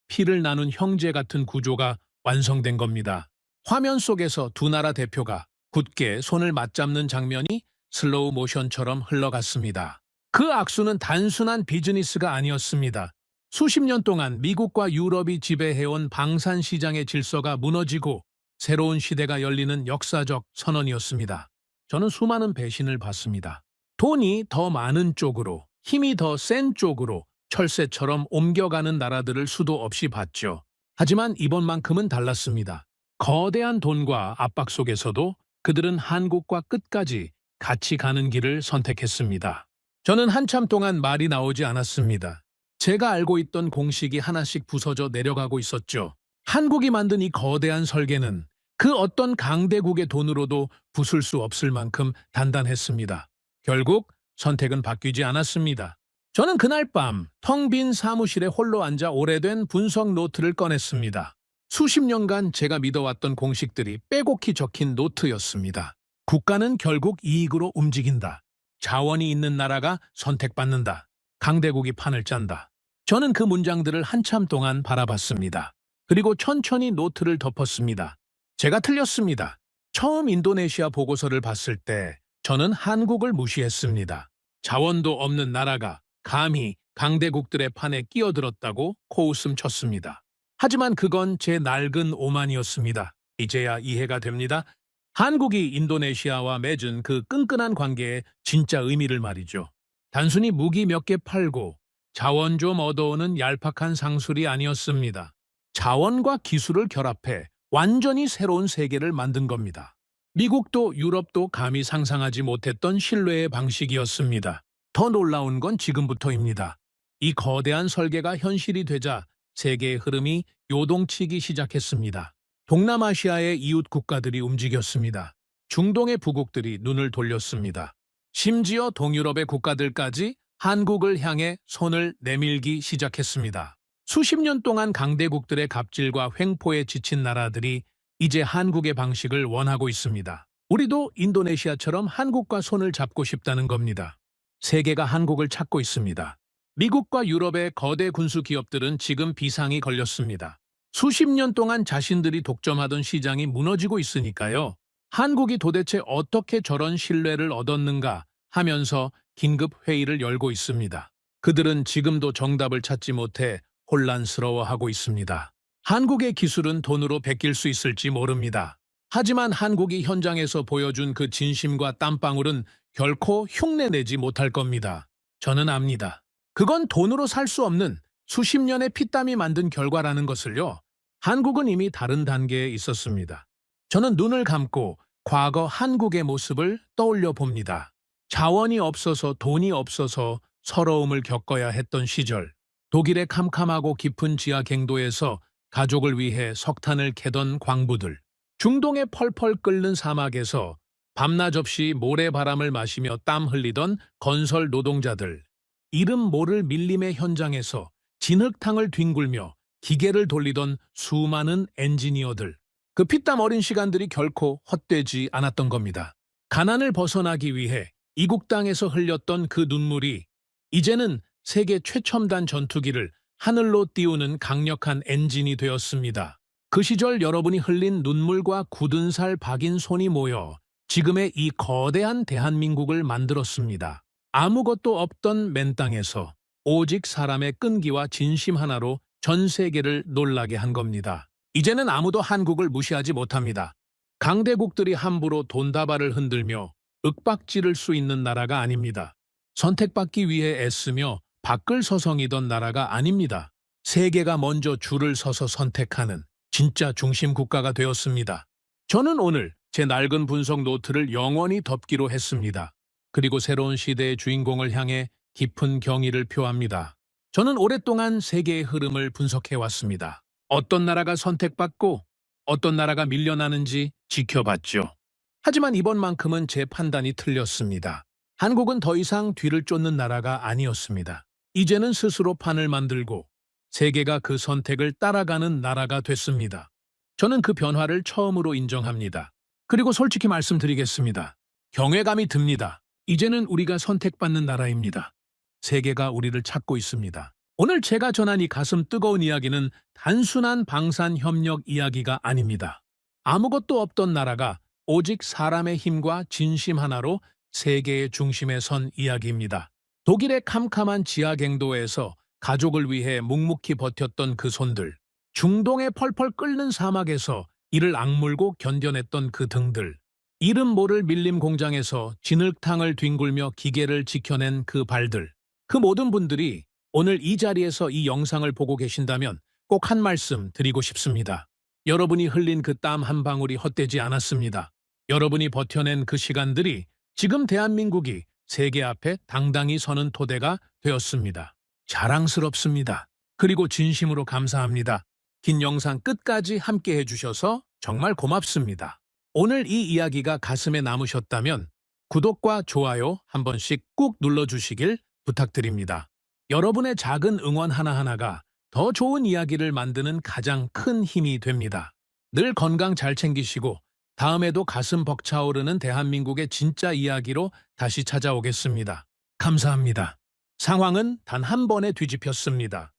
피를 나눈 형제 같은 구조가 완성된 겁니다. 화면 속에서 두 나라 대표가 굳게 손을 맞잡는 장면이 슬로우 모션처럼 흘러갔습니다. 그 악수는 단순한 비즈니스가 아니었습니다. 수십 년 동안 미국과 유럽이 지배해온 방산 시장의 질서가 무너지고 새로운 시대가 열리는 역사적 선언이었습니다. 저는 수많은 배신을 받습니다. 돈이 더 많은 쪽으로, 힘이 더 센 쪽으로 철새처럼 옮겨가는 나라들을 수도 없이 봤죠. 하지만 이번만큼은 달랐습니다. 거대한 돈과 압박 속에서도 그들은 한국과 끝까지 같이 가는 길을 선택했습니다. 저는 한참 동안 말이 나오지 않았습니다. 제가 알고 있던 공식이 하나씩 부서져 내려가고 있었죠. 한국이 만든 이 거대한 설계는 그 어떤 강대국의 돈으로도 부술 수 없을 만큼 단단했습니다. 결국 선택은 바뀌지 않았습니다. 저는 그날 밤 텅 빈 사무실에 홀로 앉아 오래된 분석 노트를 꺼냈습니다. 수십 년간 제가 믿어왔던 공식들이 빼곡히 적힌 노트였습니다. 국가는 결국 이익으로 움직인다. 자원이 있는 나라가 선택받는다. 강대국이 판을 짠다. 저는 그 문장들을 한참 동안 바라봤습니다. 그리고 천천히 노트를 덮었습니다. 제가 틀렸습니다. 처음 인도네시아 보고서를 봤을 때 저는 한국을 무시했습니다. 자원도 없는 나라가 감히 강대국들의 판에 끼어들었다고 코웃음 쳤습니다. 하지만 그건 제 낡은 오만이었습니다. 이제야 이해가 됩니다. 한국이 인도네시아와 맺은 그 끈끈한 관계의 진짜 의미를 말이죠. 단순히 무기 몇 개 팔고 자원 좀 얻어오는 얄팍한 상술이 아니었습니다. 자원과 기술을 결합해 완전히 새로운 세계를 만든 겁니다. 미국도 유럽도 감히 상상하지 못했던 신뢰의 방식이었습니다. 더 놀라운 건 지금부터입니다. 이 거대한 설계가 현실이 되자 세계의 흐름이 요동치기 시작했습니다. 동남아시아의 이웃 국가들이 움직였습니다. 중동의 부국들이 눈을 돌렸습니다. 심지어 동유럽의 국가들까지 한국을 향해 손을 내밀기 시작했습니다. 수십 년 동안 강대국들의 갑질과 횡포에 지친 나라들이 이제 한국의 방식을 원하고 있습니다. 우리도 인도네시아처럼 한국과 손을 잡고 싶다는 겁니다. 세계가 한국을 찾고 있습니다. 미국과 유럽의 거대 군수 기업들은 지금 비상이 걸렸습니다. 수십 년 동안 자신들이 독점하던 시장이 무너지고 있으니까요. 한국이 도대체 어떻게 저런 신뢰를 얻었는가 하면서 긴급 회의를 열고 있습니다. 그들은 지금도 정답을 찾지 못해 혼란스러워하고 있습니다. 한국의 기술은 돈으로 베낄 수 있을지 모릅니다. 하지만 한국이 현장에서 보여준 그 진심과 땀방울은 결코 흉내내지 못할 겁니다. 저는 압니다. 그건 돈으로 살 수 없는 수십 년의 피땀이 만든 결과라는 것을요. 한국은 이미 다른 단계에 있었습니다. 저는 눈을 감고 과거 한국의 모습을 떠올려 봅니다. 자원이 없어서 돈이 없어서 서러움을 겪어야 했던 시절, 독일의 캄캄하고 깊은 지하 갱도에서 가족을 위해 석탄을 캐던 광부들, 중동의 펄펄 끓는 사막에서 밤낮 없이 모래바람을 마시며 땀 흘리던 건설 노동자들, 이름 모를 밀림의 현장에서 진흙탕을 뒹굴며 기계를 돌리던 수많은 엔지니어들, 그 피땀 어린 시간들이 결코 헛되지 않았던 겁니다. 가난을 벗어나기 위해 이국 땅에서 흘렸던 그 눈물이 이제는 세계 최첨단 전투기를 하늘로 띄우는 강력한 엔진이 되었습니다. 그 시절 여러분이 흘린 눈물과 굳은 살 박인 손이 모여 지금의 이 거대한 대한민국을 만들었습니다. 아무것도 없던 맨 땅에서 오직 사람의 끈기와 진심 하나로 전 세계를 놀라게 한 겁니다. 이제는 아무도 한국을 무시하지 못합니다. 강대국들이 함부로 돈다발을 흔들며 윽박지를 수 있는 나라가 아닙니다. 선택받기 위해 애쓰며 밖을 서성이던 나라가 아닙니다. 세계가 먼저 줄을 서서 선택하는 진짜 중심 국가가 되었습니다. 저는 오늘 제 낡은 분석 노트를 영원히 덮기로 했습니다. 그리고 새로운 시대의 주인공을 향해 깊은 경의를 표합니다. 저는 오랫동안 세계의 흐름을 분석해왔습니다. 어떤 나라가 선택받고 어떤 나라가 밀려나는지 지켜봤죠. 하지만 이번만큼은 제 판단이 틀렸습니다. 한국은 더 이상 뒤를 쫓는 나라가 아니었습니다. 이제는 스스로 판을 만들고 세계가 그 선택을 따라가는 나라가 됐습니다. 저는 그 변화를 처음으로 인정합니다. 그리고 솔직히 말씀드리겠습니다. 경외감이 듭니다. 이제는 우리가 선택받는 나라입니다. 세계가 우리를 찾고 있습니다. 오늘 제가 전한 이 가슴 뜨거운 이야기는 단순한 방산협력 이야기가 아닙니다. 아무것도 없던 나라가 오직 사람의 힘과 진심 하나로 세계의 중심에 선 이야기입니다. 독일의 캄캄한 지하갱도에서 가족을 위해 묵묵히 버텼던 그 손들, 중동의 펄펄 끓는 사막에서 이를 악물고 견뎌냈던 그 등들, 이름 모를 밀림 공장에서 진흙탕을 뒹굴며 기계를 지켜낸 그 발들, 그 모든 분들이 오늘 이 자리에서 이 영상을 보고 계신다면 꼭 한 말씀 드리고 싶습니다. 여러분이 흘린 그 땀 한 방울이 헛되지 않았습니다. 여러분이 버텨낸 그 시간들이 지금 대한민국이 세계 앞에 당당히 서는 토대가 되었습니다. 자랑스럽습니다. 그리고 진심으로 감사합니다. 긴 영상 끝까지 함께 해주셔서 정말 고맙습니다. 오늘 이 이야기가 가슴에 남으셨다면 구독과 좋아요 한 번씩 꾹 눌러주시길 부탁드립니다. 여러분의 작은 응원 하나하나가 더 좋은 이야기를 만드는 가장 큰 힘이 됩니다. 늘 건강 잘 챙기시고 다음에도 가슴 벅차오르는 대한민국의 진짜 이야기로 다시 찾아오겠습니다. 감사합니다. 상황은 단 한 번에 뒤집혔습니다.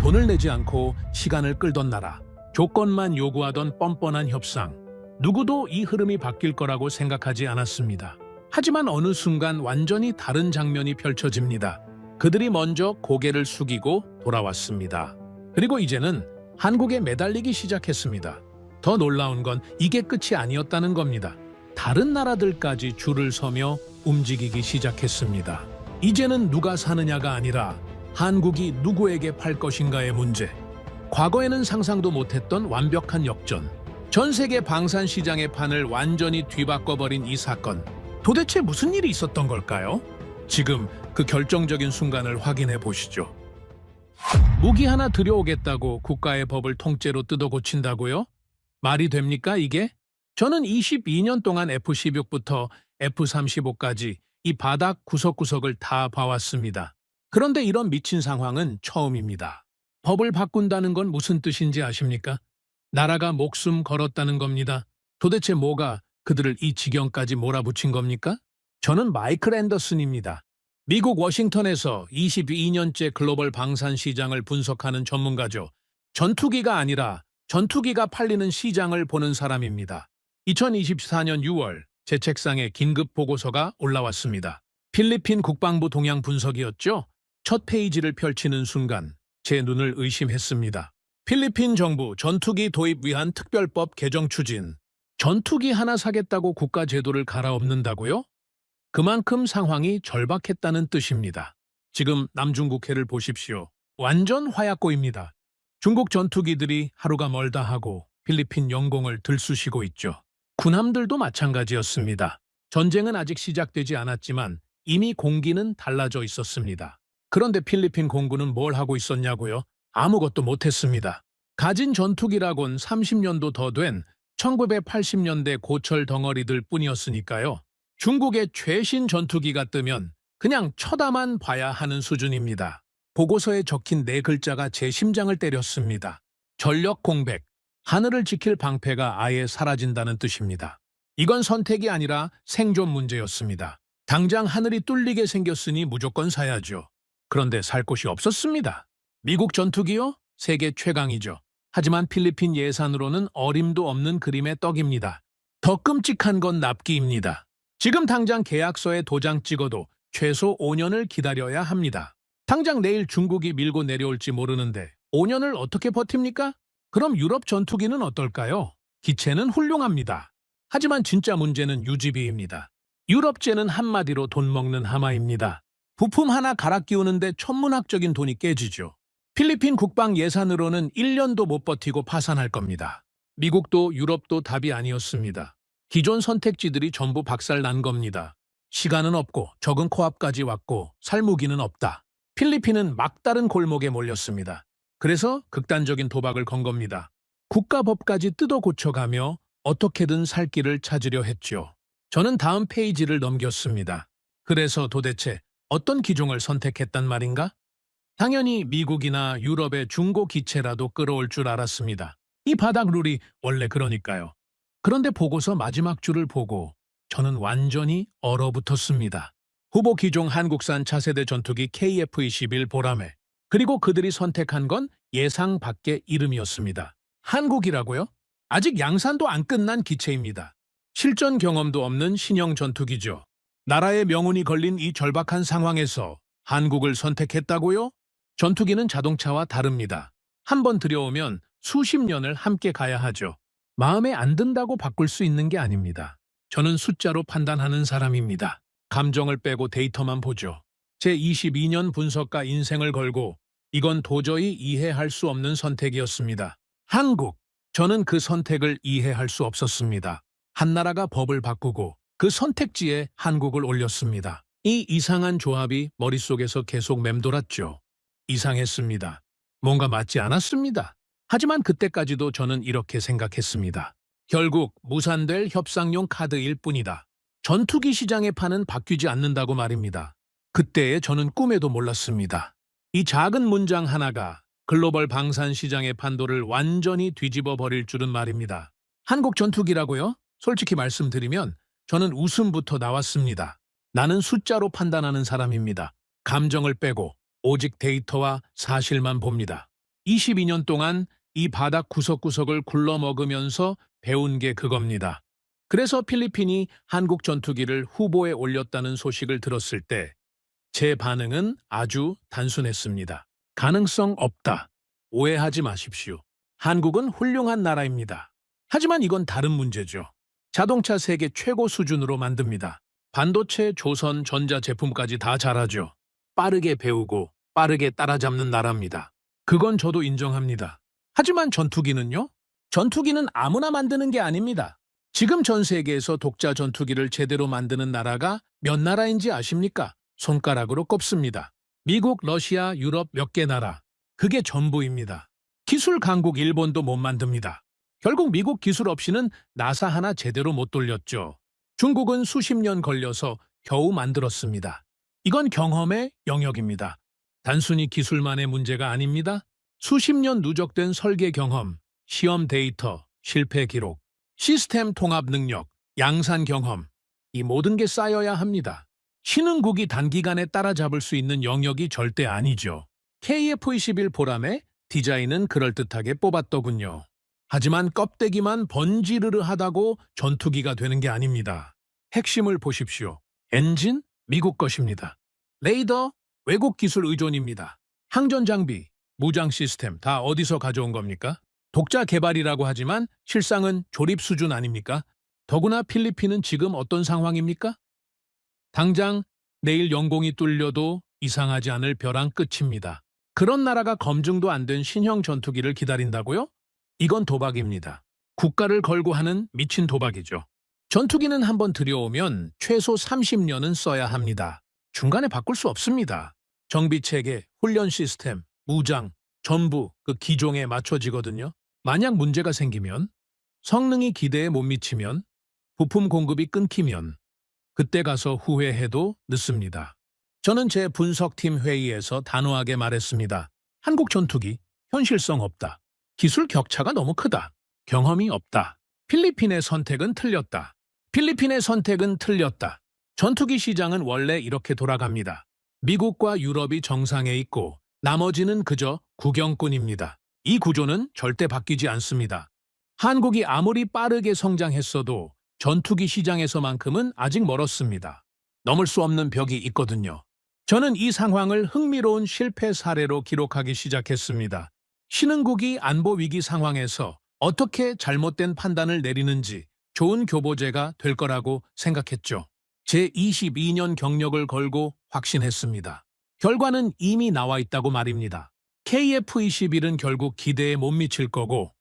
돈을 내지 않고 시간을 끌던 나라, 조건만 요구하던 뻔뻔한 협상. 누구도 이 흐름이 바뀔 거라고 생각하지 않았습니다. 하지만 어느 순간 완전히 다른 장면이 펼쳐집니다. 그들이 먼저 고개를 숙이고 돌아왔습니다. 그리고 이제는 한국에 매달리기 시작했습니다. 더 놀라운 건 이게 끝이 아니었다는 겁니다. 다른 나라들까지 줄을 서며 움직이기 시작했습니다. 이제는 누가 사느냐가 아니라 한국이 누구에게 팔 것인가의 문제. 과거에는 상상도 못했던 완벽한 역전. 전 세계 방산 시장의 판을 완전히 뒤바꿔버린 이 사건. 도대체 무슨 일이 있었던 걸까요? 지금 그 결정적인 순간을 확인해 보시죠. 무기 하나 들여오겠다고 국가의 법을 통째로 뜯어 고친다고요? 말이 됩니까 이게? 저는 22년 동안 F-16부터 F-35까지 이 바닥 구석구석을 다 봐왔습니다. 그런데 이런 미친 상황은 처음입니다. 법을 바꾼다는 건 무슨 뜻인지 아십니까? 나라가 목숨 걸었다는 겁니다. 도대체 뭐가 그들을 이 지경까지 몰아붙인 겁니까? 저는 마이클 앤더슨입니다. 미국 워싱턴에서 22년째 글로벌 방산 시장을 분석하는 전문가죠. 전투기가 아니라 전투기가 팔리는 시장을 보는 사람입니다. 2024년 6월 제 책상에 긴급 보고서가 올라왔습니다. 필리핀 국방부 동향 분석이었죠. 첫 페이지를 펼치는 순간 제 눈을 의심했습니다. 필리핀 정부 전투기 도입 위한 특별법 개정 추진. 전투기 하나 사겠다고 국가 제도를 갈아엎는다고요? 그만큼 상황이 절박했다는 뜻입니다. 지금 남중국해를 보십시오. 완전 화약고입니다. 중국 전투기들이 하루가 멀다 하고 필리핀 영공을 들쑤시고 있죠. 군함들도 마찬가지였습니다. 전쟁은 아직 시작되지 않았지만 이미 공기는 달라져 있었습니다. 그런데 필리핀 공군은 뭘 하고 있었냐고요? 아무것도 못했습니다. 가진 전투기라곤 30년도 더 된 1980년대 고철 덩어리들 뿐이었으니까요. 중국의 최신 전투기가 뜨면 그냥 쳐다만 봐야 하는 수준입니다. 보고서에 적힌 4글자가 제 심장을 때렸습니다. 전력 공백, 하늘을 지킬 방패가 아예 사라진다는 뜻입니다. 이건 선택이 아니라 생존 문제였습니다. 당장 하늘이 뚫리게 생겼으니 무조건 사야죠. 그런데 살 곳이 없었습니다. 미국 전투기요? 세계 최강이죠. 하지만 필리핀 예산으로는 어림도 없는 그림의 떡입니다. 더 끔찍한 건 납기입니다. 지금 당장 계약서에 도장 찍어도 최소 5년을 기다려야 합니다. 당장 내일 중국이 밀고 내려올지 모르는데 5년을 어떻게 버팁니까? 그럼 유럽 전투기는 어떨까요? 기체는 훌륭합니다. 하지만 진짜 문제는 유지비입니다. 유럽제는 한마디로 돈 먹는 하마입니다. 부품 하나 갈아 끼우는데 천문학적인 돈이 깨지죠. 필리핀 국방 예산으로는 1년도 못 버티고 파산할 겁니다. 미국도 유럽도 답이 아니었습니다. 기존 선택지들이 전부 박살난 겁니다. 시간은 없고 적은 코앞까지 왔고 살 무기는 없다. 필리핀은 막다른 골목에 몰렸습니다. 그래서 극단적인 도박을 건 겁니다. 국가법까지 뜯어 고쳐가며 어떻게든 살 길을 찾으려 했죠. 저는 다음 페이지를 넘겼습니다. 그래서 도대체 어떤 기종을 선택했단 말인가? 당연히 미국이나 유럽의 중고 기체라도 끌어올 줄 알았습니다. 이 바닥 룰이 원래 그러니까요. 그런데 보고서 마지막 줄을 보고 저는 완전히 얼어붙었습니다. 후보 기종 한국산 차세대 전투기 KF-21 보라매. 그리고 그들이 선택한 건 예상 밖의 이름이었습니다. 한국이라고요? 아직 양산도 안 끝난 기체입니다. 실전 경험도 없는 신형 전투기죠. 나라의 명운이 걸린 이 절박한 상황에서 한국을 선택했다고요? 전투기는 자동차와 다릅니다. 한번 들여오면 수십 년을 함께 가야 하죠. 마음에 안 든다고 바꿀 수 있는 게 아닙니다. 저는 숫자로 판단하는 사람입니다. 감정을 빼고 데이터만 보죠. 제 22년 분석가 인생을 걸고 이건 도저히 이해할 수 없는 선택이었습니다. 한국. 저는 그 선택을 이해할 수 없었습니다. 한 나라가 법을 바꾸고 그 선택지에 한국을 올렸습니다. 이 이상한 조합이 머릿속에서 계속 맴돌았죠. 이상했습니다. 뭔가 맞지 않았습니다. 하지만 그때까지도 저는 이렇게 생각했습니다. 결국 무산될 협상용 카드일 뿐이다. 전투기 시장에 파는 바뀌지 않는다고 말입니다. 그때의 저는 꿈에도 몰랐습니다. 이 작은 문장 하나가 글로벌 방산 시장의 판도를 완전히 뒤집어 버릴 줄은 말입니다. 한국 전투기라고요? 솔직히 말씀드리면 저는 웃음부터 나왔습니다. 나는 숫자로 판단하는 사람입니다. 감정을 빼고 오직 데이터와 사실만 봅니다. 22년 동안 이 바닥 구석구석을 굴러먹으면서 배운 게 그겁니다. 그래서 필리핀이 한국 전투기를 후보에 올렸다는 소식을 들었을 때 제 반응은 아주 단순했습니다. 가능성 없다. 오해하지 마십시오. 한국은 훌륭한 나라입니다. 하지만 이건 다른 문제죠. 자동차 세계 최고 수준으로 만듭니다. 반도체, 조선, 전자 제품까지 다 잘하죠. 빠르게 배우고 빠르게 따라잡는 나라입니다. 그건 저도 인정합니다. 하지만 전투기는요? 전투기는 아무나 만드는 게 아닙니다. 지금 전 세계에서 독자 전투기를 제대로 만드는 나라가 몇 나라인지 아십니까? 손가락으로 꼽습니다. 미국, 러시아, 유럽 몇 개 나라. 그게 전부입니다. 기술 강국 일본도 못 만듭니다. 결국 미국 기술 없이는 나사 하나 제대로 못 돌렸죠. 중국은 수십 년 걸려서 겨우 만들었습니다. 이건 경험의 영역입니다. 단순히 기술만의 문제가 아닙니다. 수십 년 누적된 설계 경험, 시험 데이터, 실패 기록, 시스템 통합 능력, 양산 경험, 이 모든 게 쌓여야 합니다. 신흥국이 단기간에 따라잡을 수 있는 영역이 절대 아니죠. KF-21 보람의 디자인은 그럴듯하게 뽑았더군요. 하지만 껍데기만 번지르르하다고 전투기가 되는 게 아닙니다. 핵심을 보십시오. 엔진? 미국 것입니다. 레이더? 외국 기술 의존입니다. 항전 장비, 무장 시스템 다 어디서 가져온 겁니까? 독자 개발이라고 하지만 실상은 조립 수준 아닙니까? 더구나 필리핀은 지금 어떤 상황입니까? 당장 내일 영공이 뚫려도 이상하지 않을 벼랑 끝입니다. 그런 나라가 검증도 안 된 신형 전투기를 기다린다고요? 이건 도박입니다. 국가를 걸고 하는 미친 도박이죠. 전투기는 한번 들여오면 최소 30년은 써야 합니다. 중간에 바꿀 수 없습니다. 정비체계, 훈련 시스템, 무장, 전부 그 기종에 맞춰지거든요. 만약 문제가 생기면, 성능이 기대에 못 미치면, 부품 공급이 끊기면 그때 가서 후회해도 늦습니다. 저는 제 분석팀 회의에서 단호하게 말했습니다. 한국 전투기, 현실성 없다. 기술 격차가 너무 크다. 경험이 없다. 필리핀의 선택은 틀렸다. 필리핀의 선택은 틀렸다. 전투기 시장은 원래 이렇게 돌아갑니다. 미국과 유럽이 정상에 있고 나머지는 그저 구경꾼입니다. 이 구조는 절대 바뀌지 않습니다. 한국이 아무리 빠르게 성장했어도 전투기 시장에서만큼은 아직 멀었습니다. 넘을 수 없는 벽이 있거든요. 저는 이 상황을 흥미로운 실패 사례로 기록하기 시작했습니다. 신흥국이 안보 위기 상황에서 어떻게 잘못된 판단을 내리는지 좋은 교보제가 될 거라고 생각했죠. 제 22년 경력을 걸고 확신했습니다. 결과는 이미 나와 있다고 말입니다. KF-21은 결국 기대에 못 미칠 거고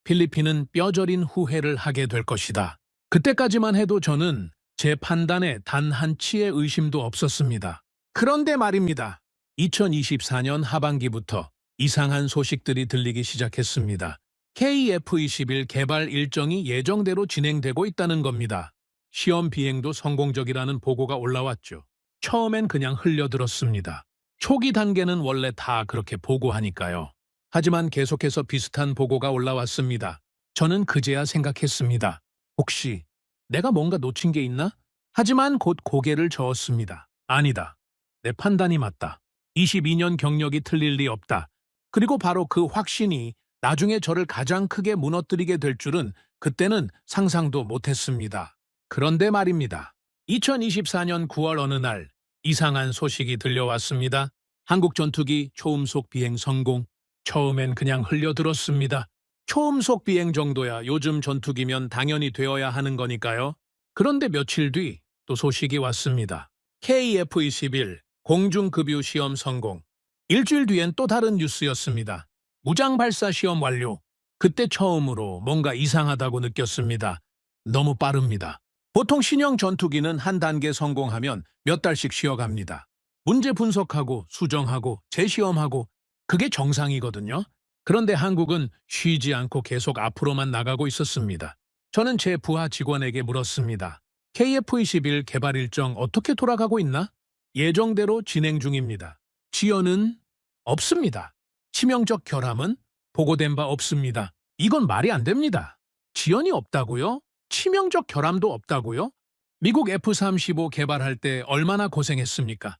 필리핀은 뼈저린 후회를 하게 될 것이다. 그때까지만 해도 저는 제 판단에 단 한치의 의심도 없었습니다. 그런데 말입니다. 2024년 하반기부터 이상한 소식들이 들리기 시작했습니다. KF-21 개발 일정이 예정대로 진행되고 있다는 겁니다. 시험 비행도 성공적이라는 보고가 올라왔죠. 처음엔 그냥 흘려들었습니다. 초기 단계는 원래 다 그렇게 보고하니까요. 하지만 계속해서 비슷한 보고가 올라왔습니다. 저는 그제야 생각했습니다. 혹시 내가 뭔가 놓친 게 있나? 하지만 곧 고개를 저었습니다. 아니다. 내 판단이 맞다. 22년 경력이 틀릴 리 없다. 그리고 바로 그 확신이 나중에 저를 가장 크게 무너뜨리게 될 줄은 그때는 상상도 못했습니다. 그런데 말입니다. 2024년 9월 어느 날 이상한 소식이 들려왔습니다. 한국 전투기 초음속 비행 성공. 처음엔 그냥 흘려들었습니다. 초음속 비행 정도야 요즘 전투기면 당연히 되어야 하는 거니까요. 그런데 며칠 뒤 또 소식이 왔습니다. KF-21 공중급유 시험 성공. 일주일 뒤엔 또 다른 뉴스였습니다. 무장 발사 시험 완료. 그때 처음으로 뭔가 이상하다고 느꼈습니다. 너무 빠릅니다. 보통 신형 전투기는 한 단계 성공하면 몇 달씩 쉬어갑니다. 문제 분석하고 수정하고 재시험하고 그게 정상이거든요. 그런데 한국은 쉬지 않고 계속 앞으로만 나가고 있었습니다. 저는 제 부하 직원에게 물었습니다. KF-21 개발 일정 어떻게 돌아가고 있나? 예정대로 진행 중입니다. 지연은 없습니다. 치명적 결함은 보고된 바 없습니다. 이건 말이 안 됩니다. 지연이 없다고요? 치명적 결함도 없다고요? 미국 F-35 개발할 때 얼마나 고생했습니까?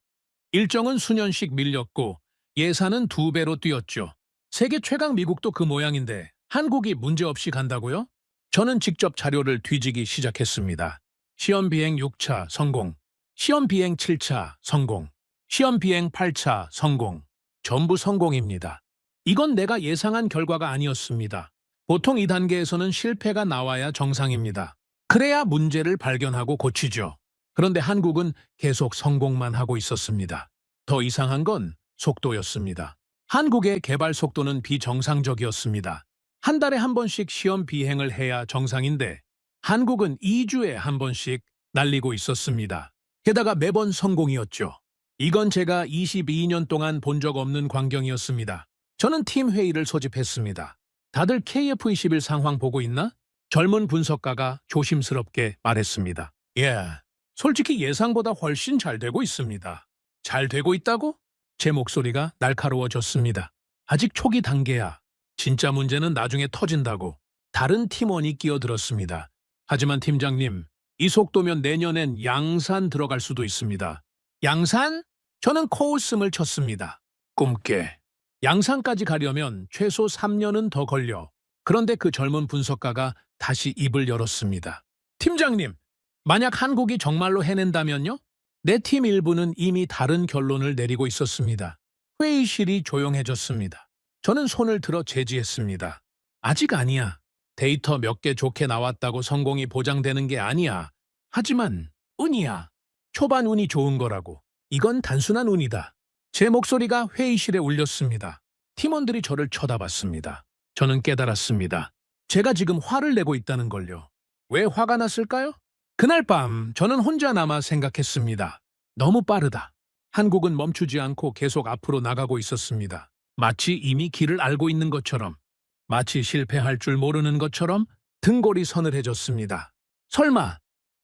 일정은 수년씩 밀렸고 예산은 2배로 뛰었죠. 세계 최강 미국도 그 모양인데 한국이 문제없이 간다고요? 저는 직접 자료를 뒤지기 시작했습니다. 시험 비행 6차 성공, 시험 비행 7차 성공, 시험 비행 8차 성공. 전부 성공입니다. 이건 내가 예상한 결과가 아니었습니다. 보통 이 단계에서는 실패가 나와야 정상입니다. 그래야 문제를 발견하고 고치죠. 그런데 한국은 계속 성공만 하고 있었습니다. 더 이상한 건 속도였습니다. 한국의 개발 속도는 비정상적이었습니다. 한 달에 한 번씩 시험 비행을 해야 정상인데 한국은 2주에 한 번씩 날리고 있었습니다. 게다가 매번 성공이었죠. 이건 제가 22년 동안 본 적 없는 광경이었습니다. 저는 팀 회의를 소집했습니다. 다들 KF-21 상황 보고 있나? 젊은 분석가가 조심스럽게 말했습니다. 예, 솔직히 예상보다 훨씬 잘 되고 있습니다. 잘 되고 있다고? 제 목소리가 날카로워졌습니다. 아직 초기 단계야. 진짜 문제는 나중에 터진다고. 다른 팀원이 끼어들었습니다. 하지만 팀장님, 이 속도면 내년엔 양산 들어갈 수도 있습니다. 양산? 저는 코웃음을 쳤습니다. 꿈깨. 양산까지 가려면 최소 3년은 더 걸려. 그런데 그 젊은 분석가가 다시 입을 열었습니다. 팀장님, 만약 한국이 정말로 해낸다면요? 내 팀 일부는 이미 다른 결론을 내리고 있었습니다. 회의실이 조용해졌습니다. 저는 손을 들어 제지했습니다. 아직 아니야. 데이터 몇 개 좋게 나왔다고 성공이 보장되는 게 아니야. 하지만 운이야. 초반 운이 좋은 거라고. 이건 단순한 운이다. 제 목소리가 회의실에 울렸습니다. 팀원들이 저를 쳐다봤습니다. 저는 깨달았습니다. 제가 지금 화를 내고 있다는 걸요. 왜 화가 났을까요? 그날 밤 저는 혼자 남아 생각했습니다. 너무 빠르다. 한국은 멈추지 않고 계속 앞으로 나가고 있었습니다. 마치 이미 길을 알고 있는 것처럼, 마치 실패할 줄 모르는 것처럼 등골이 서늘해졌습니다. 설마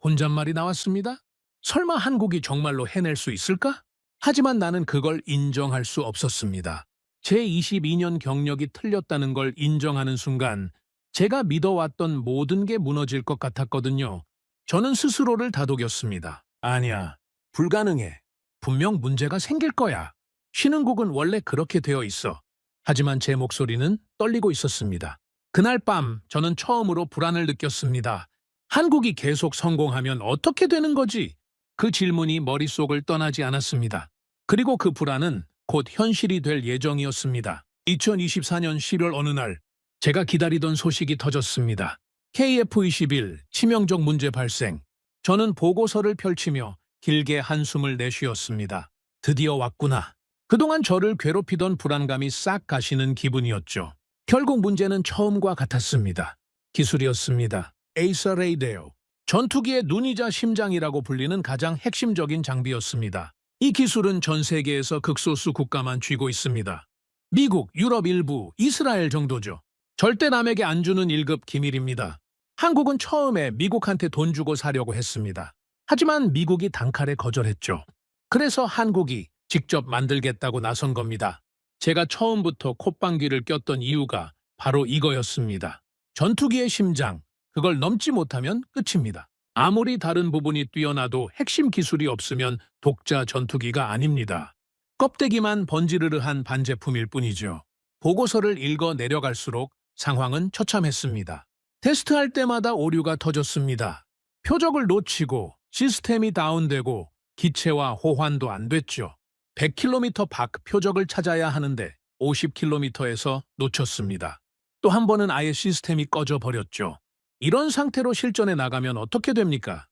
혼잣말이 나왔습니다. 설마 한국이 정말로 해낼 수 있을까? 하지만 나는 그걸 인정할 수 없었습니다. 제 22년 경력이 틀렸다는 걸 인정하는 순간 제가 믿어왔던 모든 게 무너질 것 같았거든요. 저는 스스로를 다독였습니다. 아니야, 불가능해. 분명 문제가 생길 거야. 신흥국은 원래 그렇게 되어 있어. 하지만 제 목소리는 떨리고 있었습니다. 그날 밤 저는 처음으로 불안을 느꼈습니다. 한국이 계속 성공하면 어떻게 되는 거지? 그 질문이 머릿속을 떠나지 않았습니다. 그리고 그 불안은 곧 현실이 될 예정이었습니다. 2024년 10월 어느 날 제가 기다리던 소식이 터졌습니다. KF-21 치명적 문제 발생. 저는 보고서를 펼치며 길게 한숨을 내쉬었습니다. 드디어 왔구나. 그동안 저를 괴롭히던 불안감이 싹 가시는 기분이었죠. 결국 문제는 처음과 같았습니다. 기술이었습니다. 에이서 레이데오. 전투기의 눈이자 심장이라고 불리는 가장 핵심적인 장비였습니다. 이 기술은 전 세계에서 극소수 국가만 쥐고 있습니다. 미국, 유럽 일부, 이스라엘 정도죠. 절대 남에게 안 주는 1급 기밀입니다. 한국은 처음에 미국한테 돈 주고 사려고 했습니다. 하지만 미국이 단칼에 거절했죠. 그래서 한국이 직접 만들겠다고 나선 겁니다. 제가 처음부터 콧방귀를 꼈던 이유가 바로 이거였습니다. 전투기의 심장, 그걸 넘지 못하면 끝입니다. 아무리 다른 부분이 뛰어나도 핵심 기술이 없으면 독자 전투기가 아닙니다. 껍데기만 번지르르한 반제품일 뿐이죠. 보고서를 읽어 내려갈수록 상황은 처참했습니다. 테스트할 때마다 오류가 터졌습니다. 표적을 놓치고 시스템이 다운되고 기체와 호환도 안 됐죠. 100km 밖 표적을 찾아야 하는데 50km에서 놓쳤습니다. 또 한 번은 아예 시스템이 꺼져 버렸죠. 이런 상태로 실전에 나가면 어떻게 됩니까?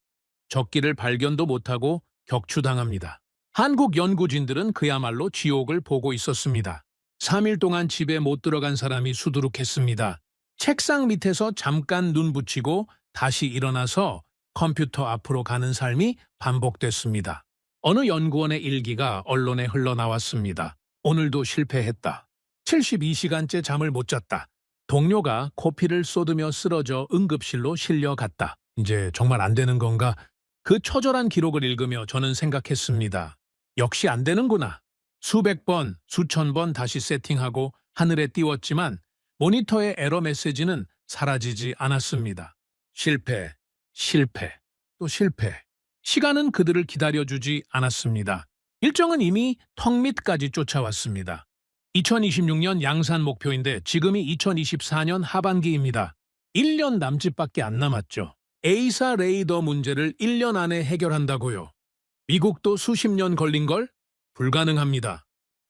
적기를 발견도 못하고 격추당합니다. 한국 연구진들은 그야말로 지옥을 보고 있었습니다. 3일 동안 집에 못 들어간 사람이 수두룩했습니다. 책상 밑에서 잠깐 눈 붙이고 다시 일어나서 컴퓨터 앞으로 가는 삶이 반복됐습니다. 어느 연구원의 일기가 언론에 흘러나왔습니다. 오늘도 실패했다. 72시간째 잠을 못 잤다. 동료가 코피를 쏟으며 쓰러져 응급실로 실려갔다. 이제 정말 안 되는 건가? 그 처절한 기록을 읽으며 저는 생각했습니다. 역시 안 되는구나. 수백 번, 수천 번 다시 세팅하고 하늘에 띄웠지만 모니터의 에러 메시지는 사라지지 않았습니다. 실패, 실패, 또 실패. 시간은 그들을 기다려주지 않았습니다. 일정은 이미 턱 밑까지 쫓아왔습니다. 2026년 양산 목표인데 지금이 2024년 하반기입니다. 1년 남짓밖에 안 남았죠. 에이사 레이더 문제를 1년 안에 해결한다고요. 미국도 수십 년 걸린 걸? 불가능합니다.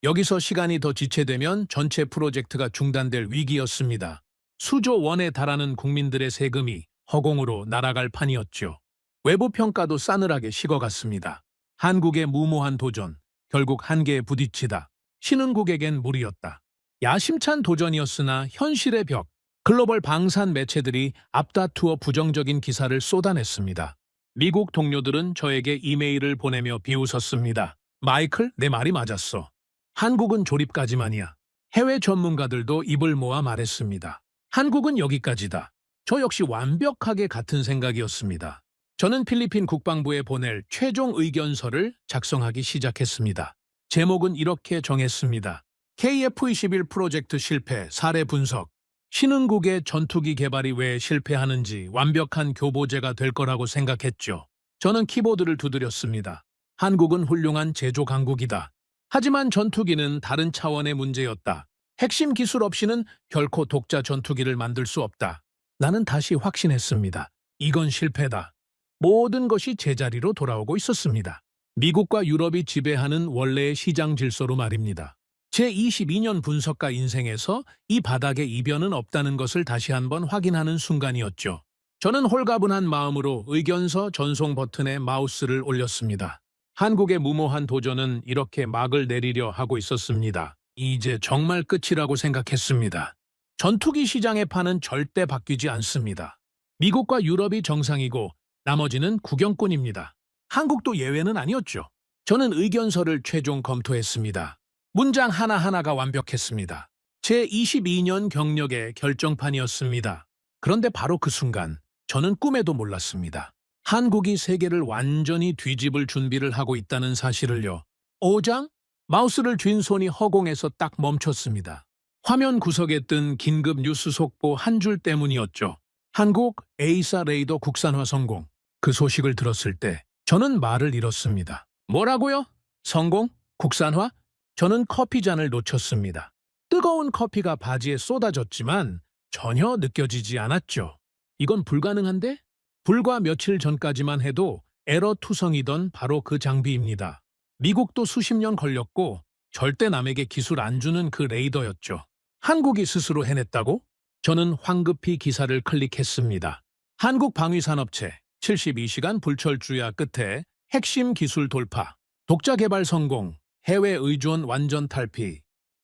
여기서 시간이 더 지체되면 전체 프로젝트가 중단될 위기였습니다. 수조 원에 달하는 국민들의 세금이 허공으로 날아갈 판이었죠. 외부 평가도 싸늘하게 식어갔습니다. 한국의 무모한 도전, 결국 한계에 부딪히다. 신흥국에겐 무리였다. 야심찬 도전이었으나 현실의 벽, 글로벌 방산 매체들이 앞다투어 부정적인 기사를 쏟아냈습니다. 미국 동료들은 저에게 이메일을 보내며 비웃었습니다. 마이클, 내 말이 맞았어. 한국은 조립까지만이야. 해외 전문가들도 입을 모아 말했습니다. 한국은 여기까지다. 저 역시 완벽하게 같은 생각이었습니다. 저는 필리핀 국방부에 보낼 최종 의견서를 작성하기 시작했습니다. 제목은 이렇게 정했습니다. KF-21 프로젝트 실패 사례 분석. 신흥국의 전투기 개발이 왜 실패하는지 완벽한 교보제가 될 거라고 생각했죠. 저는 키보드를 두드렸습니다. 한국은 훌륭한 제조 강국이다. 하지만 전투기는 다른 차원의 문제였다. 핵심 기술 없이는 결코 독자 전투기를 만들 수 없다. 나는 다시 확신했습니다. 이건 실패다. 모든 것이 제자리로 돌아오고 있었습니다. 미국과 유럽이 지배하는 원래의 시장 질서로 말입니다. 제22년 분석가 인생에서 이 바닥에 이변은 없다는 것을 다시 한번 확인하는 순간이었죠. 저는 홀가분한 마음으로 의견서 전송 버튼에 마우스를 올렸습니다. 한국의 무모한 도전은 이렇게 막을 내리려 하고 있었습니다. 이제 정말 끝이라고 생각했습니다. 전투기 시장의 판은 절대 바뀌지 않습니다. 미국과 유럽이 정상이고 나머지는 구경꾼입니다. 한국도 예외는 아니었죠. 저는 의견서를 최종 검토했습니다. 문장 하나하나가 완벽했습니다. 제22년 경력의 결정판이었습니다. 그런데 바로 그 순간 저는 꿈에도 몰랐습니다. 한국이 세계를 완전히 뒤집을 준비를 하고 있다는 사실을요. 5장? 마우스를 쥔 손이 허공에서 딱 멈췄습니다. 화면 구석에 뜬 긴급 뉴스 속보 한 줄 때문이었죠. 한국 에이사 레이더 국산화 성공. 그 소식을 들었을 때 저는 말을 잃었습니다. 뭐라고요? 성공? 국산화? 저는 커피잔을 놓쳤습니다. 뜨거운 커피가 바지에 쏟아졌지만 전혀 느껴지지 않았죠. 이건 불가능한데? 불과 며칠 전까지만 해도 에러 투성이던 바로 그 장비입니다. 미국도 수십 년 걸렸고 절대 남에게 기술 안 주는 그 레이더였죠. 한국이 스스로 해냈다고? 저는 황급히 기사를 클릭했습니다. 한국 방위산업체 72시간 불철주야 끝에 핵심 기술 돌파, 독자 개발 성공, 해외 의존 완전 탈피.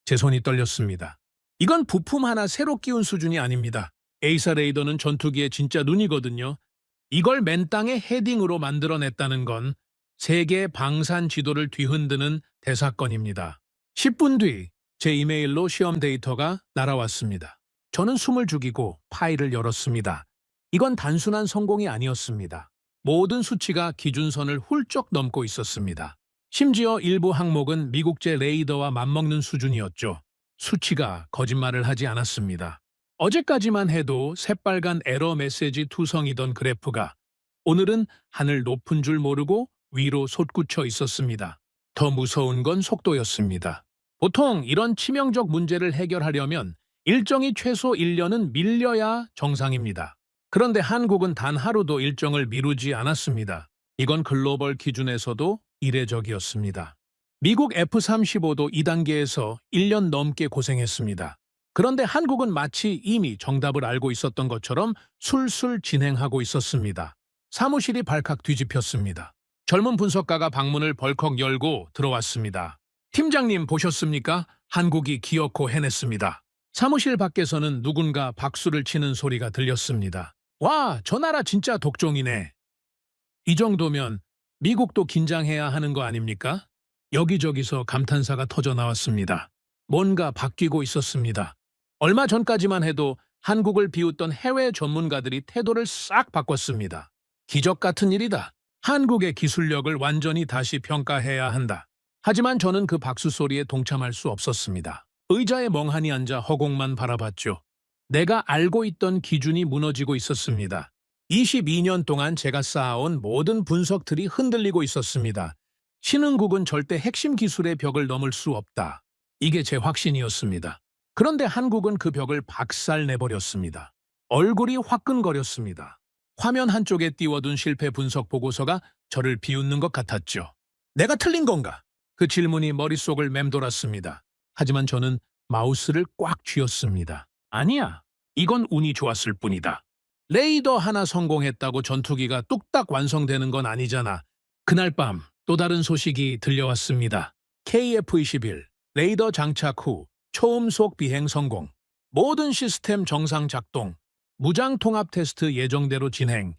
제 손이 떨렸습니다. 이건 부품 하나 새로 끼운 수준이 아닙니다. 에이사 레이더는 전투기의 진짜 눈이거든요. 이걸 맨 땅에 헤딩으로 만들어냈다는 건 세계 방산 지도를 뒤흔드는 대사건입니다. 10분 뒤 제 이메일로 시험 데이터가 날아왔습니다. 저는 숨을 죽이고 파일을 열었습니다. 이건 단순한 성공이 아니었습니다. 모든 수치가 기준선을 훌쩍 넘고 있었습니다. 심지어 일부 항목은 미국제 레이더와 맞먹는 수준이었죠. 수치가 거짓말을 하지 않았습니다. 어제까지만 해도 새빨간 에러 메시지 투성이던 그래프가 오늘은 하늘 높은 줄 모르고 위로 솟구쳐 있었습니다. 더 무서운 건 속도였습니다. 보통 이런 치명적 문제를 해결하려면 일정이 최소 1년은 밀려야 정상입니다. 그런데 한국은 단 하루도 일정을 미루지 않았습니다. 이건 글로벌 기준에서도 이례적이었습니다. 미국 F-35도 2단계에서 1년 넘게 고생했습니다. 그런데 한국은 마치 이미 정답을 알고 있었던 것처럼 술술 진행하고 있었습니다. 사무실이 발칵 뒤집혔습니다. 젊은 분석가가 방문을 벌컥 열고 들어왔습니다. 팀장님 보셨습니까? 한국이 기어코 해냈습니다. 사무실 밖에서는 누군가 박수를 치는 소리가 들렸습니다. 와, 저 나라 진짜 독종이네. 이 정도면 미국도 긴장해야 하는 거 아닙니까? 여기저기서 감탄사가 터져 나왔습니다. 뭔가 바뀌고 있었습니다. 얼마 전까지만 해도 한국을 비웃던 해외 전문가들이 태도를 싹 바꿨습니다. 기적 같은 일이다. 한국의 기술력을 완전히 다시 평가해야 한다. 하지만 저는 그 박수 소리에 동참할 수 없었습니다. 의자에 멍하니 앉아 허공만 바라봤죠. 내가 알고 있던 기준이 무너지고 있었습니다. 22년 동안 제가 쌓아온 모든 분석들이 흔들리고 있었습니다. 신흥국은 절대 핵심 기술의 벽을 넘을 수 없다. 이게 제 확신이었습니다. 그런데 한국은 그 벽을 박살내버렸습니다. 얼굴이 화끈거렸습니다. 화면 한쪽에 띄워둔 실패 분석 보고서가 저를 비웃는 것 같았죠. 내가 틀린 건가? 그 질문이 머릿속을 맴돌았습니다. 하지만 저는 마우스를 꽉 쥐었습니다. 아니야, 이건 운이 좋았을 뿐이다. 레이더 하나 성공했다고 전투기가 뚝딱 완성되는 건 아니잖아. 그날 밤 또 다른 소식이 들려왔습니다. KF-21 레이더 장착 후 초음속 비행 성공, 모든 시스템 정상 작동, 무장 통합 테스트 예정대로 진행,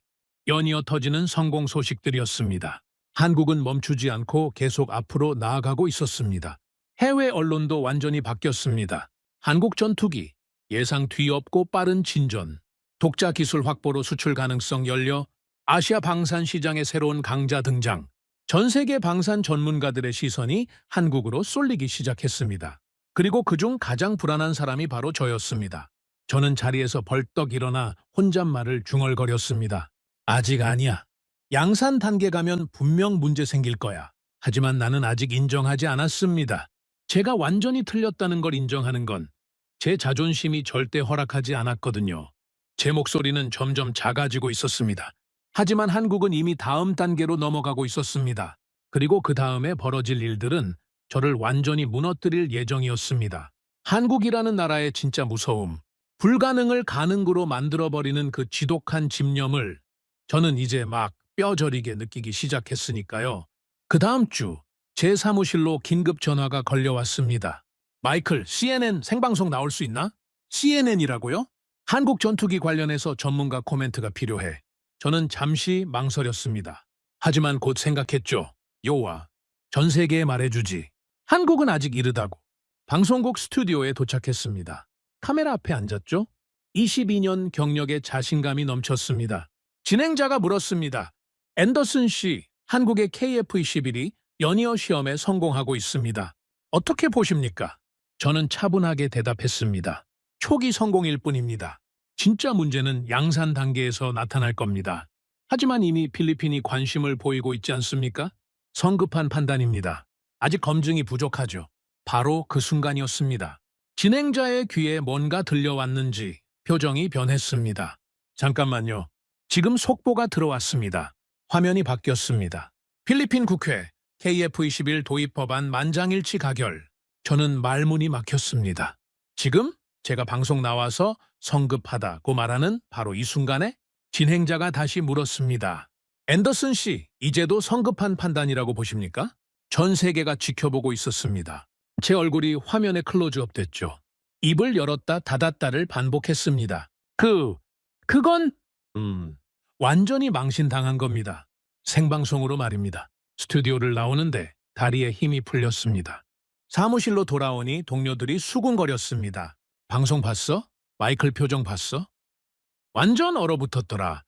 연이어 터지는 성공 소식들이었습니다. 한국은 멈추지 않고 계속 앞으로 나아가고 있었습니다. 해외 언론도 완전히 바뀌었습니다. 한국 전투기, 예상 뒤엎고 빠른 진전, 독자 기술 확보로 수출 가능성 열려, 아시아 방산 시장에 새로운 강자 등장, 전 세계 방산 전문가들의 시선이 한국으로 쏠리기 시작했습니다. 그리고 그중 가장 불안한 사람이 바로 저였습니다. 저는 자리에서 벌떡 일어나 혼잣말을 중얼거렸습니다. 아직 아니야. 양산 단계 가면 분명 문제 생길 거야. 하지만 나는 아직 인정하지 않았습니다. 제가 완전히 틀렸다는 걸 인정하는 건 제 자존심이 절대 허락하지 않았거든요. 제 목소리는 점점 작아지고 있었습니다. 하지만 한국은 이미 다음 단계로 넘어가고 있었습니다. 그리고 그 다음에 벌어질 일들은 저를 완전히 무너뜨릴 예정이었습니다. 한국이라는 나라의 진짜 무서움, 불가능을 가능으로 만들어버리는 그 지독한 집념을 저는 이제 막 뼈저리게 느끼기 시작했으니까요. 그 다음 주 제 사무실로 긴급 전화가 걸려왔습니다. 마이클, CNN 생방송 나올 수 있나? CNN이라고요? 한국 전투기 관련해서 전문가 코멘트가 필요해. 저는 잠시 망설였습니다. 하지만 곧 생각했죠. 요와, 전 세계에 말해주지. 한국은 아직 이르다고. 방송국 스튜디오에 도착했습니다. 카메라 앞에 앉았죠? 22년 경력에 자신감이 넘쳤습니다. 진행자가 물었습니다. 앤더슨 씨, 한국의 KF-21이 연이어 시험에 성공하고 있습니다. 어떻게 보십니까? 저는 차분하게 대답했습니다. 초기 성공일 뿐입니다. 진짜 문제는 양산 단계에서 나타날 겁니다. 하지만 이미 필리핀이 관심을 보이고 있지 않습니까? 성급한 판단입니다. 아직 검증이 부족하죠. 바로 그 순간이었습니다. 진행자의 귀에 뭔가 들려왔는지 표정이 변했습니다. 잠깐만요. 지금 속보가 들어왔습니다. 화면이 바뀌었습니다. 필리핀 국회 KF-21 도입 법안 만장일치 가결. 저는 말문이 막혔습니다. 지금 제가 방송 나와서 성급하다고 말하는 바로 이 순간에 진행자가 다시 물었습니다. 앤더슨 씨, 이제도 성급한 판단이라고 보십니까? 전 세계가 지켜보고 있었습니다. 제 얼굴이 화면에 클로즈업 됐죠. 입을 열었다 닫았다를 반복했습니다. 그건 완전히 망신당한 겁니다. 생방송으로 말입니다. 스튜디오를 나오는데 다리에 힘이 풀렸습니다. 사무실로 돌아오니 동료들이 수군거렸습니다. 방송 봤어? 마이클 표정 봤어? 완전 얼어붙었더라.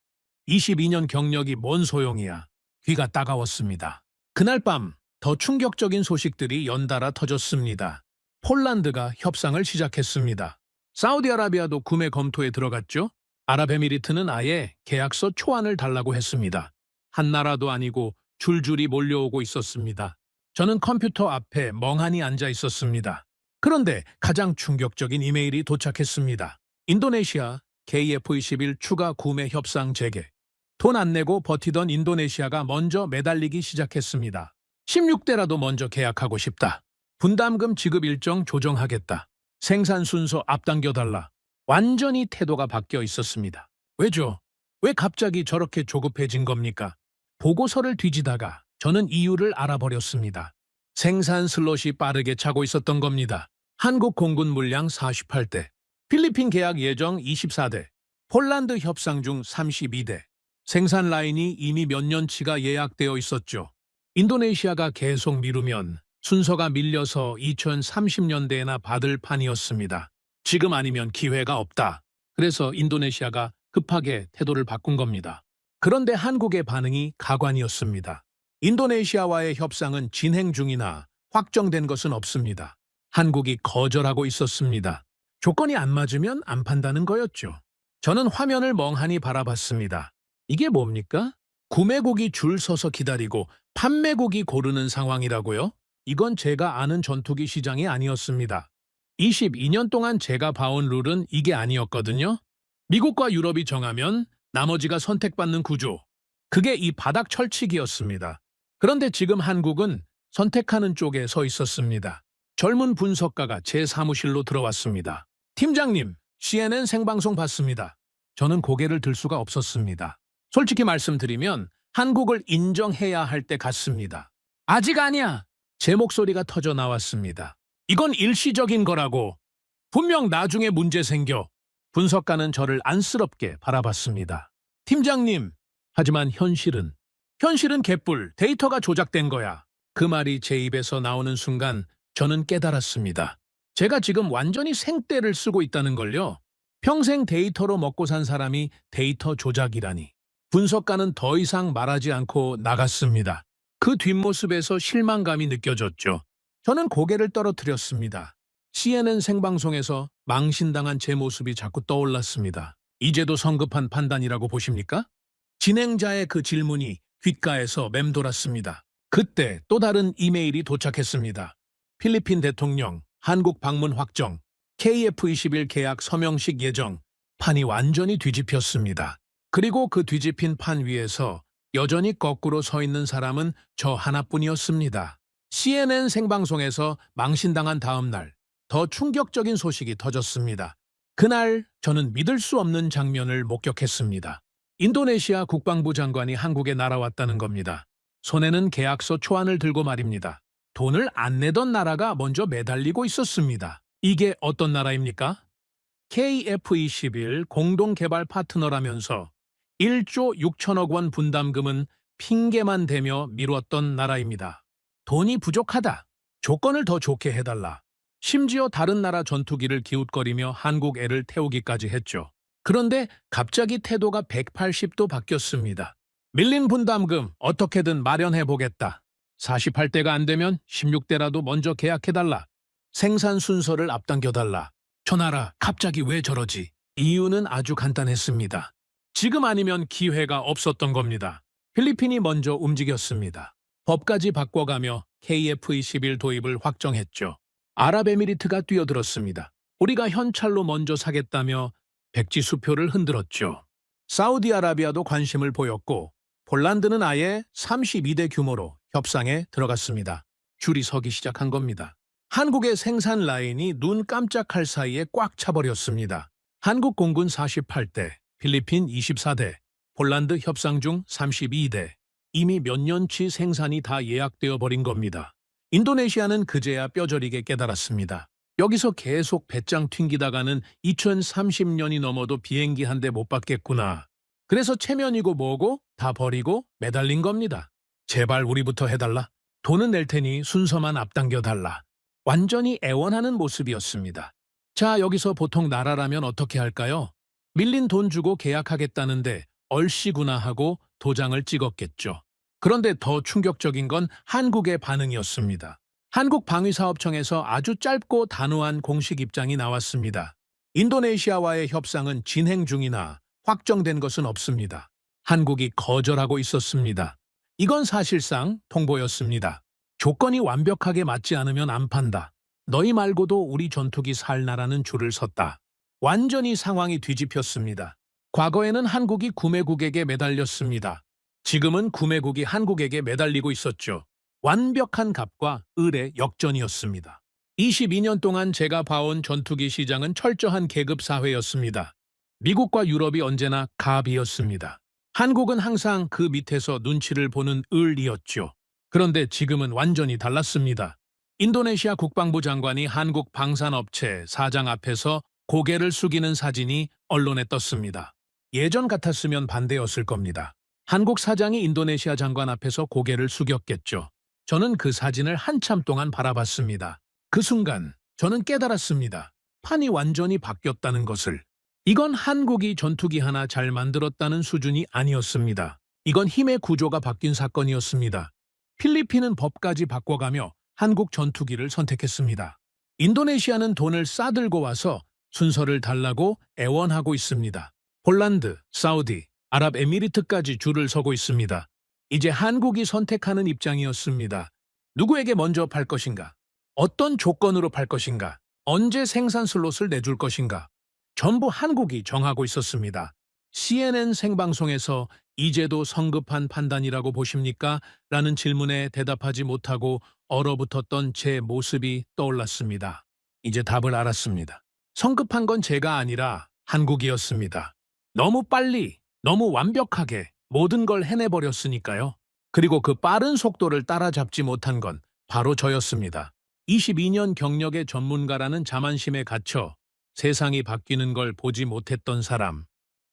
22년 경력이 뭔 소용이야. 귀가 따가웠습니다. 그날 밤 더 충격적인 소식들이 연달아 터졌습니다. 폴란드가 협상을 시작했습니다. 사우디아라비아도 구매 검토에 들어갔죠. 아랍에미리트는 아예 계약서 초안을 달라고 했습니다. 한 나라도 아니고 줄줄이 몰려오고 있었습니다. 저는 컴퓨터 앞에 멍하니 앉아 있었습니다. 그런데 가장 충격적인 이메일이 도착했습니다. 인도네시아 KF-21 추가 구매 협상 재개. 돈 안 내고 버티던 인도네시아가 먼저 매달리기 시작했습니다. 16대라도 먼저 계약하고 싶다. 분담금 지급 일정 조정하겠다. 생산 순서 앞당겨달라. 완전히 태도가 바뀌어 있었습니다. 왜죠? 왜 갑자기 저렇게 조급해진 겁니까? 보고서를 뒤지다가 저는 이유를 알아버렸습니다. 생산 슬롯이 빠르게 차고 있었던 겁니다. 한국 공군 물량 48대, 필리핀 계약 예정 24대, 폴란드 협상 중 32대. 생산 라인이 이미 몇 년치가 예약되어 있었죠. 인도네시아가 계속 미루면 순서가 밀려서 2030년대에나 받을 판이었습니다. 지금 아니면 기회가 없다. 그래서 인도네시아가 급하게 태도를 바꾼 겁니다. 그런데 한국의 반응이 가관이었습니다. 인도네시아와의 협상은 진행 중이나 확정된 것은 없습니다. 한국이 거절하고 있었습니다. 조건이 안 맞으면 안 판다는 거였죠. 저는 화면을 멍하니 바라봤습니다. 이게 뭡니까? 구매국이 줄 서서 기다리고 판매국이 고르는 상황이라고요? 이건 제가 아는 전투기 시장이 아니었습니다. 22년 동안 제가 봐온 룰은 이게 아니었거든요. 미국과 유럽이 정하면 나머지가 선택받는 구조. 그게 이 바닥 철칙이었습니다. 그런데 지금 한국은 선택하는 쪽에 서 있었습니다. 젊은 분석가가 제 사무실로 들어왔습니다. 팀장님, CNN 생방송 봤습니다. 저는 고개를 들 수가 없었습니다. 솔직히 말씀드리면 한국을 인정해야 할 때 같습니다. 아직 아니야. 제 목소리가 터져 나왔습니다. 이건 일시적인 거라고. 분명 나중에 문제 생겨. 분석가는 저를 안쓰럽게 바라봤습니다. 팀장님, 하지만 현실은 개뿔, 데이터가 조작된 거야. 그 말이 제 입에서 나오는 순간 저는 깨달았습니다. 제가 지금 완전히 생떼를 쓰고 있다는 걸요. 평생 데이터로 먹고 산 사람이 데이터 조작이라니. 분석가는 더 이상 말하지 않고 나갔습니다. 그 뒷모습에서 실망감이 느껴졌죠. 저는 고개를 떨어뜨렸습니다. CNN 생방송에서 망신당한 제 모습이 자꾸 떠올랐습니다. 이제도 성급한 판단이라고 보십니까? 진행자의 그 질문이 귓가에서 맴돌았습니다. 그때 또 다른 이메일이 도착했습니다. 필리핀 대통령, 한국 방문 확정, KF-21 계약 서명식 예정. 판이 완전히 뒤집혔습니다. 그리고 그 뒤집힌 판 위에서 여전히 거꾸로 서 있는 사람은 저 하나뿐이었습니다. CNN 생방송에서 망신당한 다음 날, 더 충격적인 소식이 터졌습니다. 그날 저는 믿을 수 없는 장면을 목격했습니다. 인도네시아 국방부 장관이 한국에 날아왔다는 겁니다. 손에는 계약서 초안을 들고 말입니다. 돈을 안 내던 나라가 먼저 매달리고 있었습니다. 이게 어떤 나라입니까? KF-21 공동개발 파트너라면서 1조 6천억 원 분담금은 핑계만 대며 미뤘던 나라입니다. 돈이 부족하다. 조건을 더 좋게 해달라. 심지어 다른 나라 전투기를 기웃거리며 한국 애를 태우기까지 했죠. 그런데 갑자기 태도가 180도 바뀌었습니다. 밀린 분담금 어떻게든 마련해보겠다. 48대가 안 되면 16대라도 먼저 계약해달라. 생산 순서를 앞당겨달라. 저 나라 갑자기 왜 저러지? 이유는 아주 간단했습니다. 지금 아니면 기회가 없었던 겁니다. 필리핀이 먼저 움직였습니다. 법까지 바꿔가며 KF-21 도입을 확정했죠. 아랍에미리트가 뛰어들었습니다. 우리가 현찰로 먼저 사겠다며 백지수표를 흔들었죠. 사우디아라비아도 관심을 보였고 폴란드는 아예 32대 규모로 협상에 들어갔습니다. 줄이 서기 시작한 겁니다. 한국의 생산 라인이 눈 깜짝할 사이에 꽉 차버렸습니다. 한국 공군 48대, 필리핀 24대, 폴란드 협상 중 32대. 이미 몇 년치 생산이 다 예약되어 버린 겁니다. 인도네시아는 그제야 뼈저리게 깨달았습니다. 여기서 계속 배짱 튕기다가는 2030년이 넘어도 비행기 한 대 못 받겠구나. 그래서 체면이고 뭐고 다 버리고 매달린 겁니다. 제발 우리부터 해달라. 돈은 낼 테니 순서만 앞당겨달라. 완전히 애원하는 모습이었습니다. 자, 여기서 보통 나라라면 어떻게 할까요? 밀린 돈 주고 계약하겠다는데 얼씨구나 하고 도장을 찍었겠죠. 그런데 더 충격적인 건 한국의 반응이었습니다. 한국방위사업청에서 아주 짧고 단호한 공식 입장이 나왔습니다. 인도네시아와의 협상은 진행 중이나 확정된 것은 없습니다. 한국이 거절하고 있었습니다. 이건 사실상 통보였습니다. 조건이 완벽하게 맞지 않으면 안 판다. 너희 말고도 우리 전투기 살 나라는 줄을 섰다. 완전히 상황이 뒤집혔습니다. 과거에는 한국이 구매국에게 매달렸습니다. 지금은 구매국이 한국에게 매달리고 있었죠. 완벽한 갑과 을의 역전이었습니다. 22년 동안 제가 봐온 전투기 시장은 철저한 계급 사회였습니다. 미국과 유럽이 언제나 갑이었습니다. 한국은 항상 그 밑에서 눈치를 보는 을이었죠. 그런데 지금은 완전히 달랐습니다. 인도네시아 국방부 장관이 한국 방산업체 사장 앞에서 고개를 숙이는 사진이 언론에 떴습니다. 예전 같았으면 반대였을 겁니다. 한국 사장이 인도네시아 장관 앞에서 고개를 숙였겠죠. 저는 그 사진을 한참 동안 바라봤습니다. 그 순간 저는 깨달았습니다. 판이 완전히 바뀌었다는 것을. 이건 한국이 전투기 하나 잘 만들었다는 수준이 아니었습니다. 이건 힘의 구조가 바뀐 사건이었습니다. 필리핀은 법까지 바꿔가며 한국 전투기를 선택했습니다. 인도네시아는 돈을 싸들고 와서 순서를 달라고 애원하고 있습니다. 폴란드, 사우디, 아랍에미리트까지 줄을 서고 있습니다. 이제 한국이 선택하는 입장이었습니다. 누구에게 먼저 팔 것인가? 어떤 조건으로 팔 것인가? 언제 생산 슬롯을 내줄 것인가? 전부 한국이 정하고 있었습니다. CNN 생방송에서 이제도 성급한 판단이라고 보십니까? 라는 질문에 대답하지 못하고 얼어붙었던 제 모습이 떠올랐습니다. 이제 답을 알았습니다. 성급한 건 제가 아니라 한국이었습니다. 너무 빨리, 너무 완벽하게 모든 걸 해내버렸으니까요. 그리고 그 빠른 속도를 따라잡지 못한 건 바로 저였습니다. 22년 경력의 전문가라는 자만심에 갇혀 세상이 바뀌는 걸 보지 못했던 사람.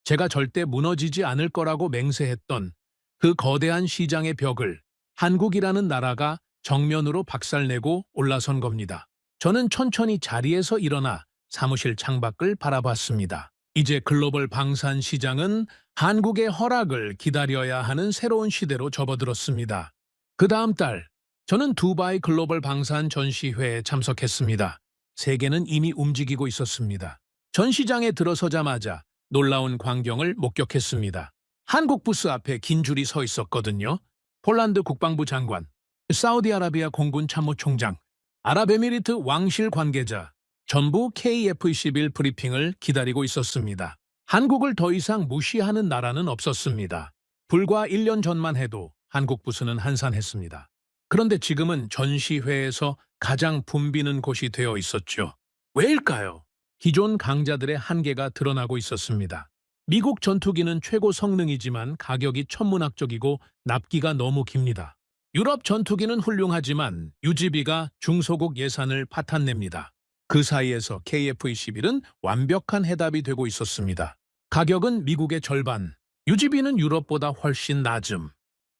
제가 절대 무너지지 않을 거라고 맹세했던 그 거대한 시장의 벽을 한국이라는 나라가 정면으로 박살내고 올라선 겁니다. 저는 천천히 자리에서 일어나 사무실 창밖을 바라봤습니다. 이제 글로벌 방산 시장은 한국의 허락을 기다려야 하는 새로운 시대로 접어들었습니다. 그 다음 달, 저는 두바이 글로벌 방산 전시회에 참석했습니다. 세계는 이미 움직이고 있었습니다. 전시장에 들어서자마자 놀라운 광경을 목격했습니다. 한국 부스 앞에 긴 줄이 서 있었거든요. 폴란드 국방부 장관, 사우디아라비아 공군 참모총장, 아랍에미리트 왕실 관계자, 전부 KF-21 브리핑을 기다리고 있었습니다. 한국을 더 이상 무시하는 나라는 없었습니다. 불과 1년 전만 해도 한국 부스는 한산했습니다. 그런데 지금은 전시회에서 가장 붐비는 곳이 되어 있었죠. 왜일까요? 기존 강자들의 한계가 드러나고 있었습니다. 미국 전투기는 최고 성능이지만 가격이 천문학적이고 납기가 너무 깁니다. 유럽 전투기는 훌륭하지만 유지비가 중소국 예산을 파탄냅니다. 그 사이에서 KF-21은 완벽한 해답이 되고 있었습니다. 가격은 미국의 절반, 유지비는 유럽보다 훨씬 낮음,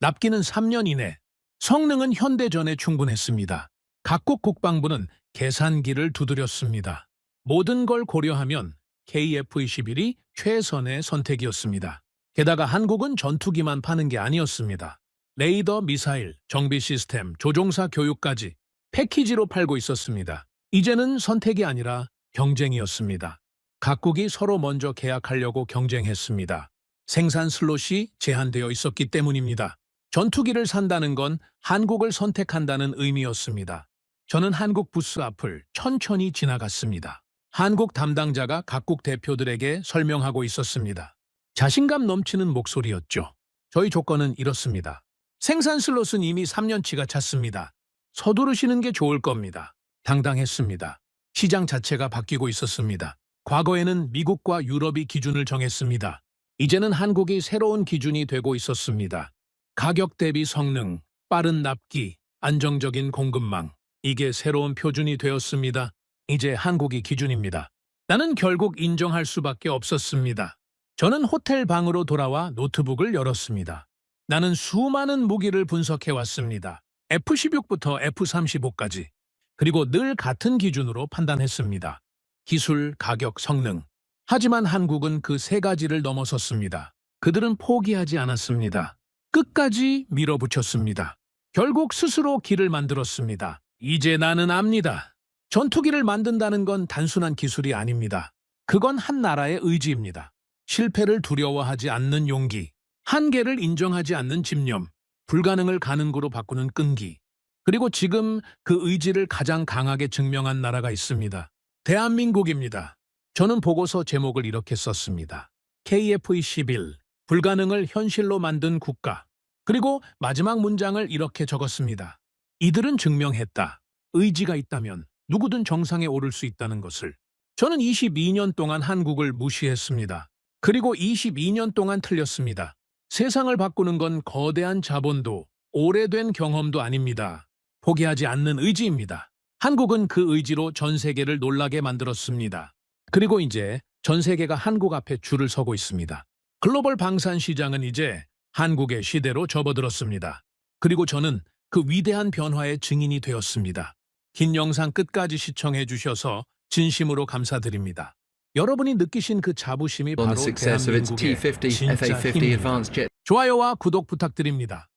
납기는 3년 이내, 성능은 현대전에 충분했습니다. 각국 국방부는 계산기를 두드렸습니다. 모든 걸 고려하면 KF-21이 최선의 선택이었습니다. 게다가 한국은 전투기만 파는 게 아니었습니다. 레이더, 미사일, 정비 시스템, 조종사 교육까지 패키지로 팔고 있었습니다. 이제는 선택이 아니라 경쟁이었습니다. 각국이 서로 먼저 계약하려고 경쟁했습니다. 생산 슬롯이 제한되어 있었기 때문입니다. 전투기를 산다는 건 한국을 선택한다는 의미였습니다. 저는 한국 부스 앞을 천천히 지나갔습니다. 한국 담당자가 각국 대표들에게 설명하고 있었습니다. 자신감 넘치는 목소리였죠. 저희 조건은 이렇습니다. 생산 슬롯은 이미 3년치가 찼습니다. 서두르시는 게 좋을 겁니다. 당당했습니다. 시장 자체가 바뀌고 있었습니다. 과거에는 미국과 유럽이 기준을 정했습니다. 이제는 한국이 새로운 기준이 되고 있었습니다. 가격 대비 성능, 빠른 납기, 안정적인 공급망. 이게 새로운 표준이 되었습니다. 이제 한국이 기준입니다. 나는 결국 인정할 수밖에 없었습니다. 저는 호텔 방으로 돌아와 노트북을 열었습니다. 나는 수많은 무기를 분석해왔습니다. F-16부터 F-35까지. 그리고 늘 같은 기준으로 판단했습니다. 기술, 가격, 성능. 하지만 한국은 그 세 가지를 넘어섰습니다. 그들은 포기하지 않았습니다. 끝까지 밀어붙였습니다. 결국 스스로 길을 만들었습니다. 이제 나는 압니다. 전투기를 만든다는 건 단순한 기술이 아닙니다. 그건 한 나라의 의지입니다. 실패를 두려워하지 않는 용기, 한계를 인정하지 않는 집념, 불가능을 가능으로 바꾸는 끈기. 그리고 지금 그 의지를 가장 강하게 증명한 나라가 있습니다. 대한민국입니다. 저는 보고서 제목을 이렇게 썼습니다. KF-21, 불가능을 현실로 만든 국가. 그리고 마지막 문장을 이렇게 적었습니다. 이들은 증명했다. 의지가 있다면 누구든 정상에 오를 수 있다는 것을. 저는 22년 동안 한국을 무시했습니다. 그리고 22년 동안 틀렸습니다. 세상을 바꾸는 건 거대한 자본도 오래된 경험도 아닙니다. 포기하지 않는 의지입니다. 한국은 그 의지로 전 세계를 놀라게 만들었습니다. 그리고 이제 전 세계가 한국 앞에 줄을 서고 있습니다. 글로벌 방산 시장은 이제 한국의 시대로 접어들었습니다. 그리고 저는 그 위대한 변화의 증인이 되었습니다. 긴 영상 끝까지 시청해 주셔서 진심으로 감사드립니다. 여러분이 느끼신 그 자부심이 on 바로 the success of its 대한민국의 T-50 진짜 FA-50 힘입니다. advanced jet. 좋아요와 구독 부탁드립니다.